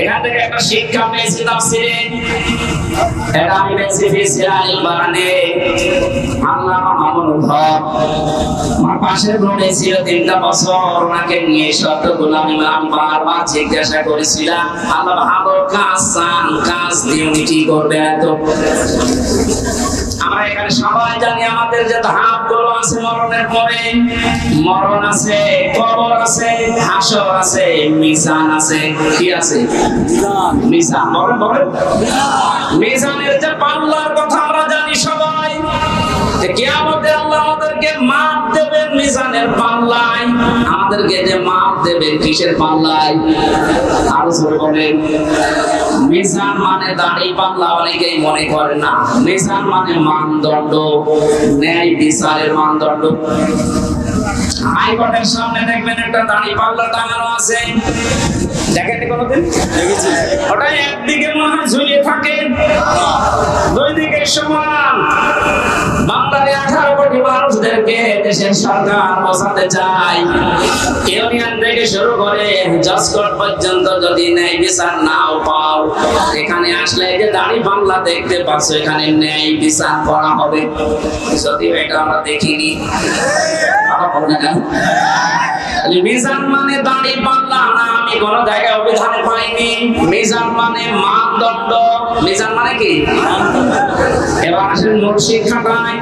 এখান থেকে একটা শিক্ষা পেয়েছি তাফসীরে, এটা আমি পেয়েছি ফিসিরাল বারানে। আল্লাহ মামুনুল হক আমার পাশের রুমে ছিল 3টা বছর, ওনাকে নিয়ে শব্দগুলো আমি বারবার জিজ্ঞাসা করেছিলাম, আল্লাহ ভালো কাজ চান, কাজ দিয়ে উনি কি করবে? এত আমরা এখানে সবাই জানি আমাদের যে ধাপগুলো আছে, মরণের পরে মরণ আছে, কবর আছে, হাসর আছে, মিজান আছে। কি আছে? মিজান। বলেন বলেন। মিজানের যে পাল্লার কথা আমরা জানি সবাই, কিয়ামতে আল্লাহ আমাদেরকে মাপ দেবেন মিজানের পাল্লায়। আমাদেরকে যে মাপ দেবেন কিসের পাল্লায়? আরো জোরে বলেন। মিজান মানে দাড়ি পাল্লা অনেকেই মনে করে না, মিজান মানে মানদণ্ড, ন্যায় বিচারের মানদণ্ড। হাইকোর্টের সামনে দেখবেন একটা দাড়ি পাল্লা টাঙানো আছে, দেখেন কোনদিন? ওটা একদিকে মনে হয় ঝুলিয়ে থাকে, দুই দিকে সমান। বাংলার 18 কোটি মানুষদেরকে দেশের সরকার বোঝাতে চায়, ইউনিয়ন থেকে শুরু করে জজ কোর্ট পর্যন্ত যদি ন্যায় বিচার নাও পাও, এখানে আসলে যে দাড়ি পাল্লা দেখতে পাচ্ছ, এখানে ন্যায় বিচার করা হবে। যদিও এটা আমরা দেখিনি। মিজান মানে দাড়ি পাল্লা না, আমি কোন জায়গায় অভিধানে পাইনি। মিজান মিজান মানে মানদণ্ড, মিজান মানে কি? এবার আসেন মূল শিক্ষাটাই।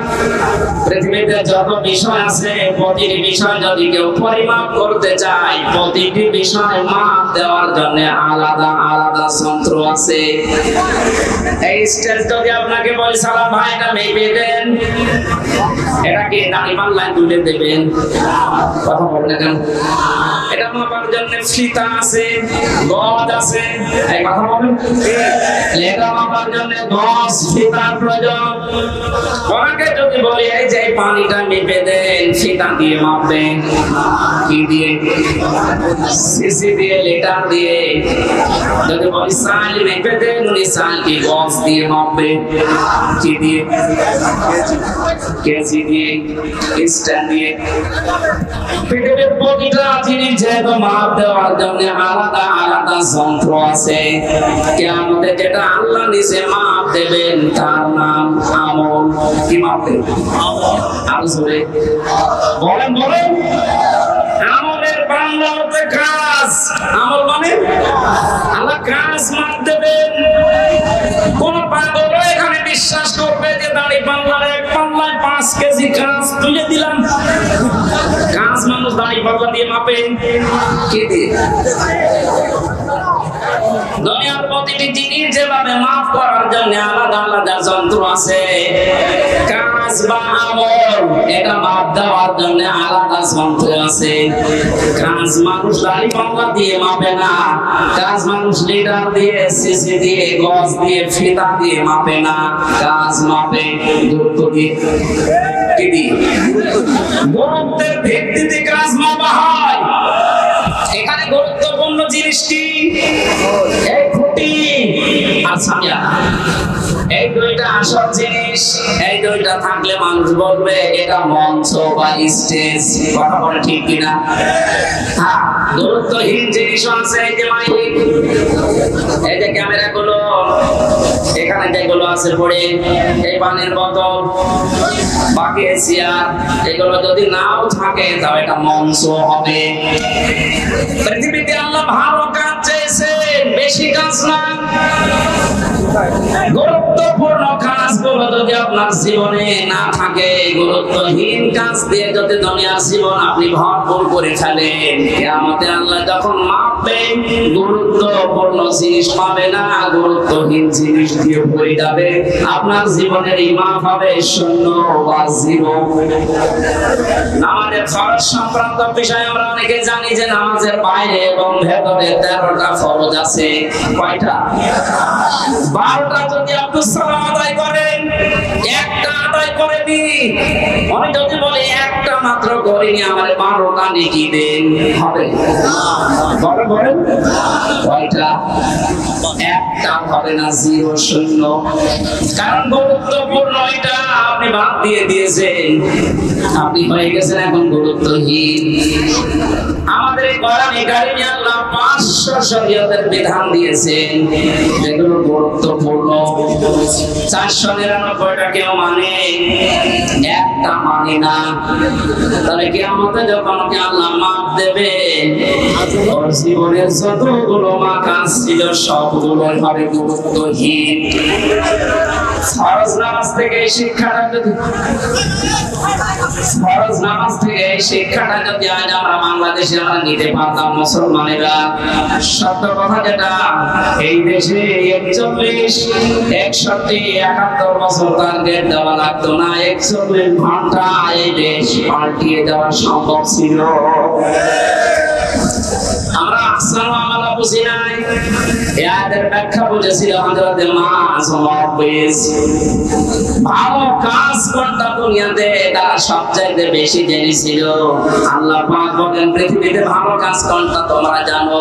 পৃথিবীতে যত বিষয় আছে প্রতিটি বিষয় যদি কেউ পরিমাপ করতে চায়, প্রতিটি বিষয় মাপ দেওয়ার জন্য আলাদা আলাদা যন্ত্র আছে। এই স্টেজ যদি আপনাকে বলি সালাম ভাই এটা মেপে দেন, এটাকে দাঁড়ি পাল্লায় তুলে দেবেন, কথা বললে কেন? এটা মাপার জন্য ফিতা আছে, গজ আছে, এই কথা বলেন। এটা মাপার জন্য গজ ফিতার প্রয়োজন। ওনাকে যদি বলি এই যে পানিটা মেপে দেন, ফিতা দিয়ে মাপবেন, কি দিয়ে? সিসি দিয়ে, লিটার দিয়ে। যদি বলি সাল মেপে দেন, উনি সাল কি গজ দিয়ে মাপবেন, কি দিয়ে? কেজি দিয়ে, স্ট্যান্ড দিয়ে। পৃথিবীর প্রতিটা জিনিস যেহেতু মাপ দেওয়ার জন্য আলাদা আলাদা যন্ত্র আছে। কিয়ামতে যেটা আল্লাহ নিজে মাপ দেবেন তার নাম আমল। কি মাপ দেবেন? আমল। বলেন বলেন। আমলের বাংলা হচ্ছে কাজ। আমল মানে আল্লাহ কাজ মাপ দেবেন। কোন পাগল এখানে বিশ্বাস করবে যে দাড়ি পাল্লার এক পাল্লায় 5 কেজি কাজ তুলে দিলাম? কাজ মানুষ দাড়ি পাল্লা দিয়ে মাপে, কে দিয়ে? দুনিয়ার প্রতিটি জিনিস যেভাবে মাপ করার জন্য আলাদা আলাদা যন্ত্র আছে, কাজ বা আমল এটা মাপ দেওয়ার জন্য আলাদা যন্ত্র আছে। কাজ মানুষ দাড়ি পাল্লা দিয়ে মাপে না, কাজ মানুষ লিটার দিয়ে, সিসি দিয়ে, গজ দিয়ে, ফিতা দিয়ে মাপে না। কাজ মাপে দূরত্ব দিয়ে, কি দিয়ে? গুরুত্বের ভিত্তিতে কাজ মাপা হয়। এখানে গুরুত্বপূর্ণ জিনিসটি এই খুঁটি আর ছামিয়া, এই দুইটা আসল জিনিস। এই দুইটা থাকলে মানুষ বলবে এটা মঞ্চ বা স্টেজ। কথা বলে ঠিক কিনা? হ্যাঁ, গুরুত্বহীন জিনিসও আছে। এই যে মাইক, এই যে ক্যামেরা গুলো, এখানে যেগুলো আছে পড়ে, এই পানির বোতল, বাকি চেয়ার, এগুলো যদি নাও থাকে তাহলে এটা মঞ্চ হবে। পৃথিবীতে আল্লাহ ভালো কাজ চেয়েছেন, বেশি কাজ না। গুরুত্বপূর্ণ কাজগুলো যদি আপনার জীবনে না থাকে, গুরুত্বহীন কাজ দিয়ে যদি দুনিয়ার জীবন আপনি ভরপুর করে ফেলেন, কিয়ামতে আল্লাহ যখন মাপবেন গুরুত্বপূর্ণ জিনিস পাবে না, গুরুত্বহীন জিনিস দিয়ে ভরে যাবে। আপনার জীবনের ইমাম হবে শূন্য বা জিরো। নামাজের ফরজ সংক্রান্ত বিষয় আমরা অনেকে জানি যে নামাজের বাইরে এবং ভেতরে 13টা ফরজ আছে। কয়টা? 12টা যদি আপনি সালাত আদায় করেন, একটা আদায় করেনি। আমি যদি বলি একটা মাত্র করিনি, আমার 12টা নেকি দেন, হবে? বলেন কয়টা? একটা হবে না, জিরো, শূন্য। কারণ গুরুত্বপূর্ণ এটা আপনি বাদ দিয়ে দিয়েছেন, আপনি হয়ে গেছেন এখন গুরুত্বহীন। আমাদের এই কোরআনে কারিমে আল্লাহ 500 শরীয়তের বিধান দিয়েছেন, যেগুলো গুরুত্বপূর্ণ। 499টা কেউ মানে, একটা মানে না। তাহলে কিয়ামতে যখন আল্লাহ মাপ দেবে, ওর জীবনের যতগুলো কাজ ছিল সবগুলো হবে গুরুত্বহীন। ফরজ নামাজ থেকে এই শিক্ষাটা যদি আজ আমরা বাংলাদেশে আমরা নিতে পারতাম, মুসলমানেরা, সত্য কথা যেটা, এই দেশে 41, 61, 71 বছর টার্গেট দেওয়া লাগতো না। 41 ঘন্টা এই দেশ পাল্টিয়ে দেওয়া সম্ভব ছিল। আমরা আহসান আমলা বুঝি নাই, এদের ব্যাখ্যা বুঝেছিল হযরত মাস মুআবিস। ভালো কাজ কোনটা দুনিয়াতে তারা সবচাইতে বেশি জেনেছিল। আল্লাহ পাক বলেন পৃথিবীতে ভালো কাজ কোনটা তোমরা জানো?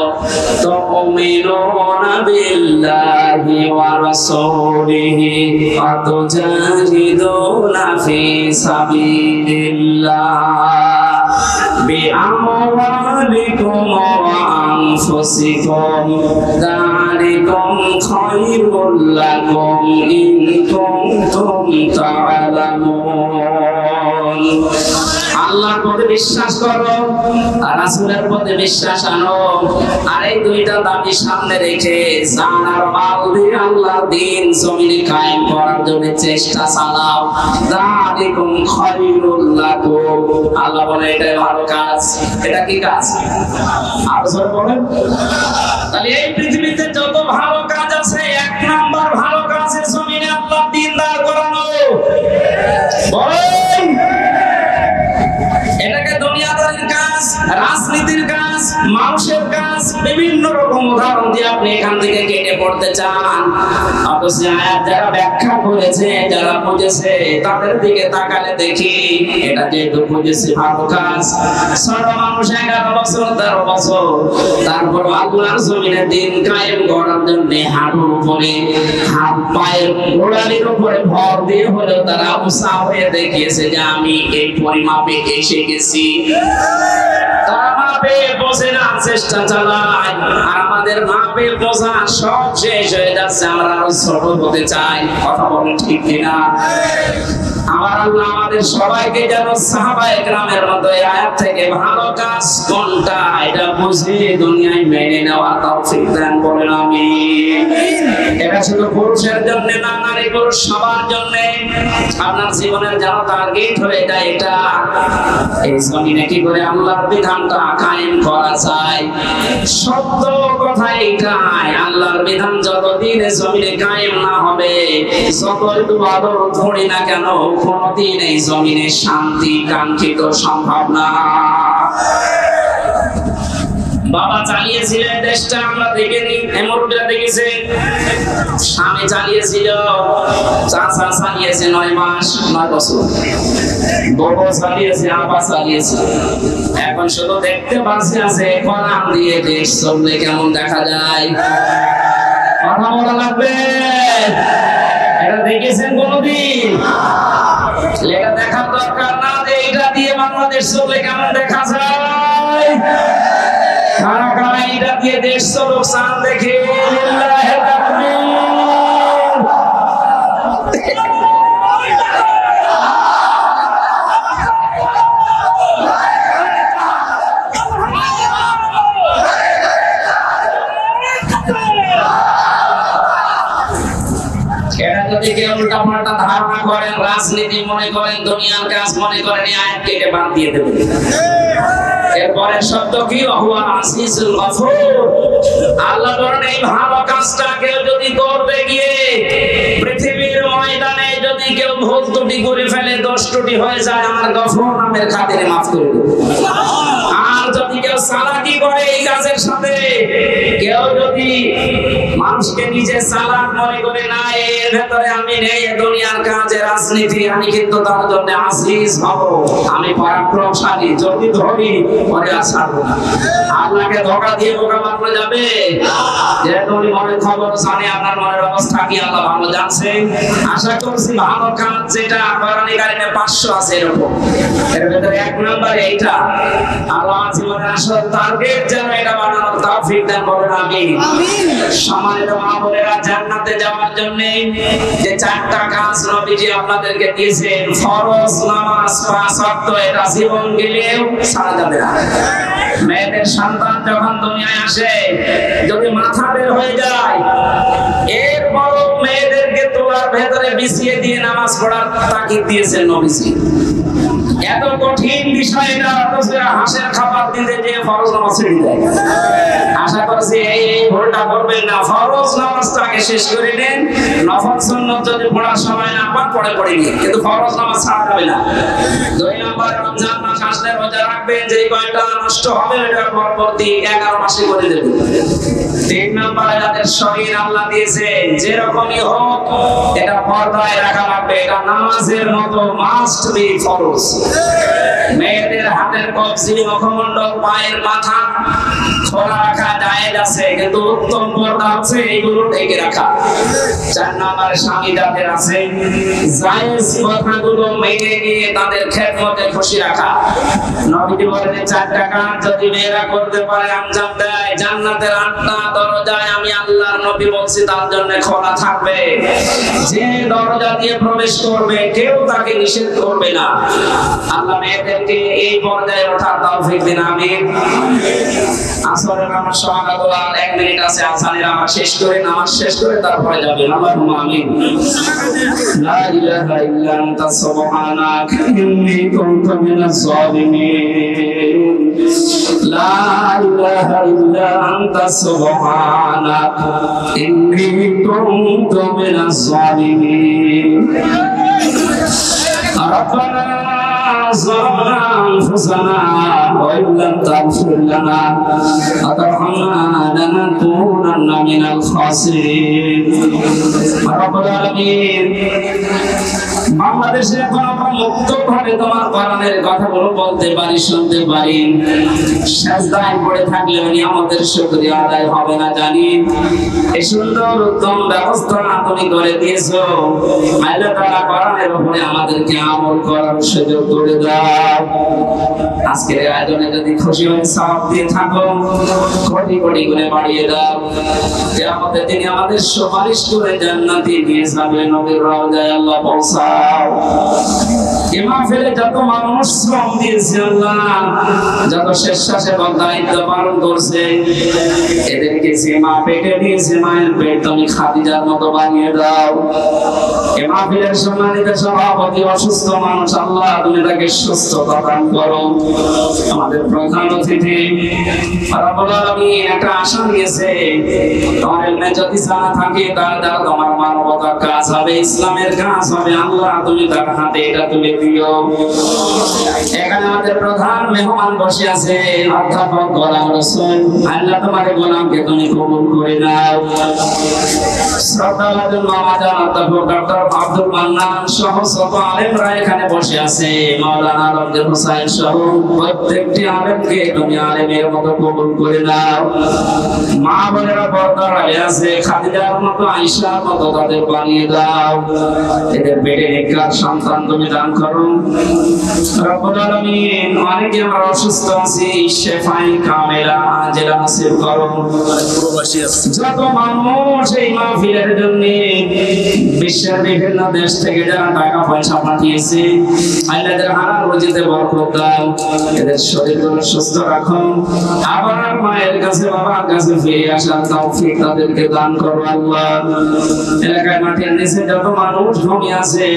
তুমিনুনা বিল্লাহি ওয়া রাসূলিহি ওয়া তুজাহিদুনা ফি সাবিলিল্লাহ বিআমওয়ালিকুম ওয়া আনফুসিকুম যালিকুম খায়রুল লাকুম ইন কুনতুম তা'লামুন। আল্লাহ আল্লাহর প্রতি বিশ্বাস করো আর রাসূলের প্রতি বিশ্বাস আনো, আর এই দুইটা দাবি সামনে রেখে জান আর মাল দিয়ে আল্লাহর দ্বীন জমিনে কায়েম করার জন্য চেষ্টা চালাও। যালিকুম খায়রুল লাকুম, আল্লাহ বলে এটা ভালো কাজ। এটা কি কাজ? আর জোরে বলেন। তাহলে এই পৃথিবীতে যত ভালো কাজ আছে, এক নাম্বার ভালো কাজ জমিনে আল্লাহর দ্বীন দাঁড় করানো। বলেন, এটাকে দুনিয়াদারির কাজ, রাজনীতির কাজ, মানুষের কাজ, বিভিন্ন রকম উদাহরণ দিয়ে আপনি এখান থেকে কেটে পড়তে চান। অথচ আয়াত যারা ব্যাখ্যা করেছে, যারা বুঝেছে, তাদের দিকে তাকালে দেখি এটা যেহেতু বুঝেছে ভালো কাজ, ছোট মানুষ 11 বছর 13 বছর, তারপর আল্লাহর জমিনে দিন কায়েম করার জন্য হাঁটুর উপরে, হাত পায়ের গোড়ালির উপরে ভর দিয়ে হলেও তারা উৎসাহ হয়ে দেখিয়েছে যে আমি এই পরিমাপে এসে গেছি। তারা মাপে বোঝে না, চেষ্টা চালায়, আর আমাদের মাপে বোঝা সব শেষ হয়ে যাচ্ছে, আমরা আরো ছোট হতে চাই। কথা বলেন ঠিক কিনা? আমার আল্লাহ আমাদের সবাইকে যেন সাহাবায়ে কেরামের মতো এই আয়াত থেকে ভালো কাজ কোনটা এটা বুঝে দুনিয়ায় মেনে নেওয়া তৌফিক দান করেন আমিন। এটা শুধু পুরুষের জন্য না, নারী পুরুষ সবার জন্য আপনার জীবনের যেন টার্গেট হয়ে যায় এটা, এই জমিনে কি করে আল্লাহর বিধানটা কায়েম করা যায়। সত্য কথা এইটাই, আল্লাহর বিধান যতদিন জমিনে কায়েম না হবে, যতই দুয়াদর ধরি না কেন, কোনদিন এই জমিনে শান্তি কাঙ্ক্ষিত সম্ভব না। বাবা চালিয়েছিলেন দেশটা, আমরা দেখিনি, মুরব্বিরা দেখেছে। স্বামী চালিয়েছিল, চাচা চালিয়েছে 9 মাস 9 বছর, বড় চালিয়েছে, আপা চালিয়েছে। এখন শুধু দেখতে পাচ্ছি আছে কলাম দিয়ে দেশ চললে কেমন দেখা যায়। কথা বলা লাগবে। এটা দেখেছেন কোনদিন? লেখা দেখার দরকার না যে এটা দিয়ে বাংলাদেশ চললে কেমন দেখা যায়। কারা কারা এটা দিয়ে দেশ চলুক চান দেখে। লিল্লাহি তাকবীর। যদি কেউ উল্টাপাল্টা ধারণা করেন, রাজনীতি মনে করেন, দুনিয়ার কাজ মনে করেন, এই আয়াত কেটে বাদ দিয়ে দেবেন। এরপরে শব্দ কি? হুয়া আসিসুল গফুর। আল্লাহ বলেন এই ভালো কাজটা কেউ যদি করতে গিয়ে পৃথিবীর ময়দানে যদি কেউ ভুল ত্রুটি করে ফেলে, দোষ ত্রুটি হয়ে যায়, আমার গফুর নামের খাতিরে মাফ করে দেব। আর যদি কেউ চালাকি করে এই কাজের সাথে, কেউ যদি মানুষকে নিজে চালাক মনে করে, না এর ভেতরে আমি নেই, দুনিয়ার কাজে রাজনীতি, আমি কিন্তু তার জন্য আসিস হব, আমি পরাক্রমশালী, যদি ধরি পরে আর ছাড়বো না। আপনাকে ধোঁকা দিয়ে বোকা বানানো যাবে? যেহেতু উনি মনের খবর জানে, আপনার মনের অবস্থা কি আল্লাহ ভালো জানছে। আশা করছি ভালো কাজ যেটা কোরআনে কারিমে 500 আছে এরকম, এর ভেতরে 1 নম্বরে এইটা। আল্লাহ জীবনের আসল টার্গেট যেন এটা বানানোর তৌফিক দান করেন আমিন। সম্মানিত মা বোনেরা, জান্নাতে যাওয়ার জন্য যে 4টা কাজ নবীজি আপনাদেরকে দিয়েছেন, ফরজ নামাজ 5 ওয়াক্ত, এটা জীবন গেলেও ছাড়া যাবে না। মেয়েদের সন্তান যখন দুনিয়ায় আসে, যদি মাথা বের হয়ে যায়, এরপর মেয়েদেরকে তোলার ভেতরে বিছিয়ে দিয়ে নামাজ পড়ার তাকিদ দিয়েছেন নবীজি। এত কঠিন বিষয় এটা, অথচ হাঁসের খাবার দিতে যে ফরজ নামাজ ছেড়ে দেয়। আশা করছি এই ভুলটা করবেন না, ফরজ নামাজটাকে শেষ করে নেন। নফল সুন্নাত যদি পড়ার সময় না পান, পড়ে নিন, কিন্তু ফরজ নামাজ ছাড়া যাবে না। 2 নম্বর, রমজান মাস আসলে রোজা রাখবেন, যে কয়টা নষ্ট হবে এটা পরবর্তী 11 মাসে করে দেবেন। 3 নম্বরে যাদের শরীর আল্লাহ দিয়েছে যেরকমই হোক, এটা পর্দায় রাখা লাগবে, এটা নামাজের মতো মাস্ট বি ফরজ। মেয়েদের হাতের কবজি, মুখমণ্ডল, পায়ের মাথা খোলা রাখা জায়েজ আছে, কিন্তু উত্তম পর্দা হচ্ছে এইগুলো ঢেকে রাখা। 4 নাম্বার স্বামী যাদের আছে জায়েজ কথাগুলো মেনে নিয়ে তাদের খেদমতে খুশি রাখা। নবীজি বলেন 4টা কাজ যদি মেয়েরা করতে পারে, আঞ্জাম দেয়, জান্নাতের 8টা দরজায় আমি আল্লাহর নবী বলছি তার জন্য খোলা থাকবে। যে দরজা দিয়ে প্রবেশ করবে কেউ তাকে নিষেধ করবে না। আল্লাহ মেয়েদেরকে এই পর্যায়ে ওঠার তৌফিক দিন, আমিন। আসরের নামাজ সমাগত আর 1 মিনিট আছে, আসানের নামাজ শেষ করে তারপরে যাবেন। আল্লাহুম্মা আমিন। লা ইলাহা ইল্লা আনতা সুবহানাকা ইন্নী কুনতু মিনাজ জালিমিন। লা ইলাহা ইল্লা আনতা সুবহানাকা ইন্নী কুনতু মিনাজ জালিমিন। ربنا ظلمنا أنفسنا وإن لم تغفر لنا وترحمنا لنكونن من الخاسرين رب العالمين। বাংলাদেশে এখন আমরা মুক্তভাবে তোমার কোরআনের কথাগুলো বলতে পারি, শুনতে পারি। সাজদায় পড়ে থাকলে নিয়ামতের শুকরিয়া আদায় হবে না জানি। এই সুন্দর উত্তম ব্যবস্থা তুমি করে দিয়েছো। আল্লাহ তাআলা কোরআনের উপরে আমাদেরকে আমল করার সুযোগ করে দাও। আজকের আয়োজনে যদি খুশি হয়ে সওয়াব দিয়ে থাকো, কোটি কোটি গুণে বাড়িয়ে দাও। কিয়ামতের দিনে আমাদের সুপারিশ করে জান্নাতে নিয়ে যাবে নবীর রওজায় আল্লাহ পৌঁছাও। এই মাহফিলে যত মানুষ শ্রম দিয়েছে আল্লাহ, যত স্বেচ্ছাসেবক দায়িত্ব পালন করছে, এদেরকে যে মা পেটে দিয়েছে মায়ের পেট তুমি খাদিজার মতো বানিয়ে দাও। এই মাহফিলের সম্মানিত সভাপতি অসুস্থ মানুষ, আল্লাহ তুমি তাকে সুস্থতা দান করো। আমাদের প্রধান অতিথি রব্বুল আলামিন একটা আশা নিয়েছে, তোমার ইলমে যদি জানা থাকে তার দ্বারা তোমার মানবতার কাজ হবে, ইসলামের কাজ হবে। আল্লাহ তুমি তার হাতে এটা তুলে দিও। এখানে আমাদের প্রধান মেহমান বসে আছে অধ্যাপক গোলাম রসুল, আল্লাহ তোমার গোলামকে তুমি কবুল করে নাও। শ্রদ্ধাভাজন মামাজান অধ্যাপক ডক্টর আব্দুল মান্নান সহ শত আলেমরা এখানে বসে আছে, মাওলানা আলমগীর হোসেন সহ প্রত্যেকটি আলেমকে তুমি আলেমের মতো কবুল করে নাও। মা বোনেরা পর্দার আড়ালে আছে, খাদিজার মতো আয়েশার মতো তাদের বানিয়ে দাও। এদের পেটে নেককার সন্তান তুমি দান করো রব্বুল আলামিন। অনেকে আমরা অসুস্থ আছি, শেফায়ে কামেলা আজেলা নসিব করো। যত মানুষ এই মাহফিলের জন্য বিশ্বের বিভিন্ন দেশ থেকে যারা টাকা পয়সা পাঠিয়েছে, আল্লাহ এদের হালাল রুজিতে বরকত দাও, এদের শরীরগুলো সুস্থ রাখো। আবার মায়ের কাছে বাবার কাছে ফিরে আসার তৌফিক তাদেরকে দান করো আল্লাহ। এলাকায় মাঠের নিচে যত মানুষ ঘুমিয়ে আছে,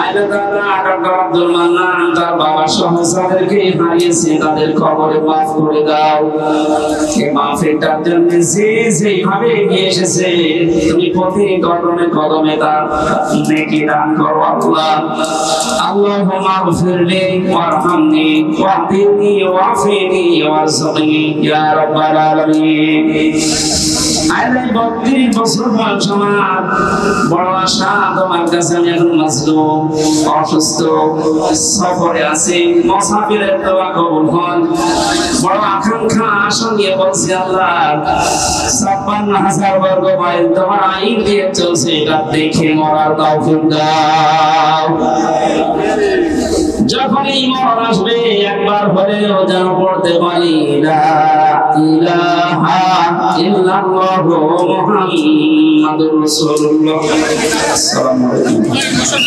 আল্লাহ তাআলা ডক্টর আব্দুল মান্নান তার বাবা সহ যাদেরকে হারিয়েছে তাদের কবরে মাফ করে দাও। এই মাহফিলটার জন্য যে যেভাবে এগিয়ে এসেছে তুমি প্রতি কদমে কদমে তার নেকি দান করো আল্লাহ। আল্লাহুম্মা গফিরলি ওয়ারহামনি ওয়াহদিনি ওয়াফিনি ওয়ারযুকনি ইয়া রাব্বাল আলামিন। আইলাই 32 বছর বয়স আমার, বড় আশা তোমার কাছে আমি এখন মাজলুম, অসুস্থ, সফরে আছি, মুসাফিরের দোয়া কবুল হন। বড় আকাঙ্ক্ষা আশা নিয়ে বলছি আল্লাহ 56,000 বর্গ মাইল তোমার আইন দিয়ে চলছে, এটা দেখে মরার তৌফিক দাও। যখন এই মরণ আসবে একবার হলেও যেন পড়তে পারি লা ইলাহা ইল্লাল্লাহু মুহাম্মাদুর রাসূলুল্লাহ। আসসালামু আলাইকুম।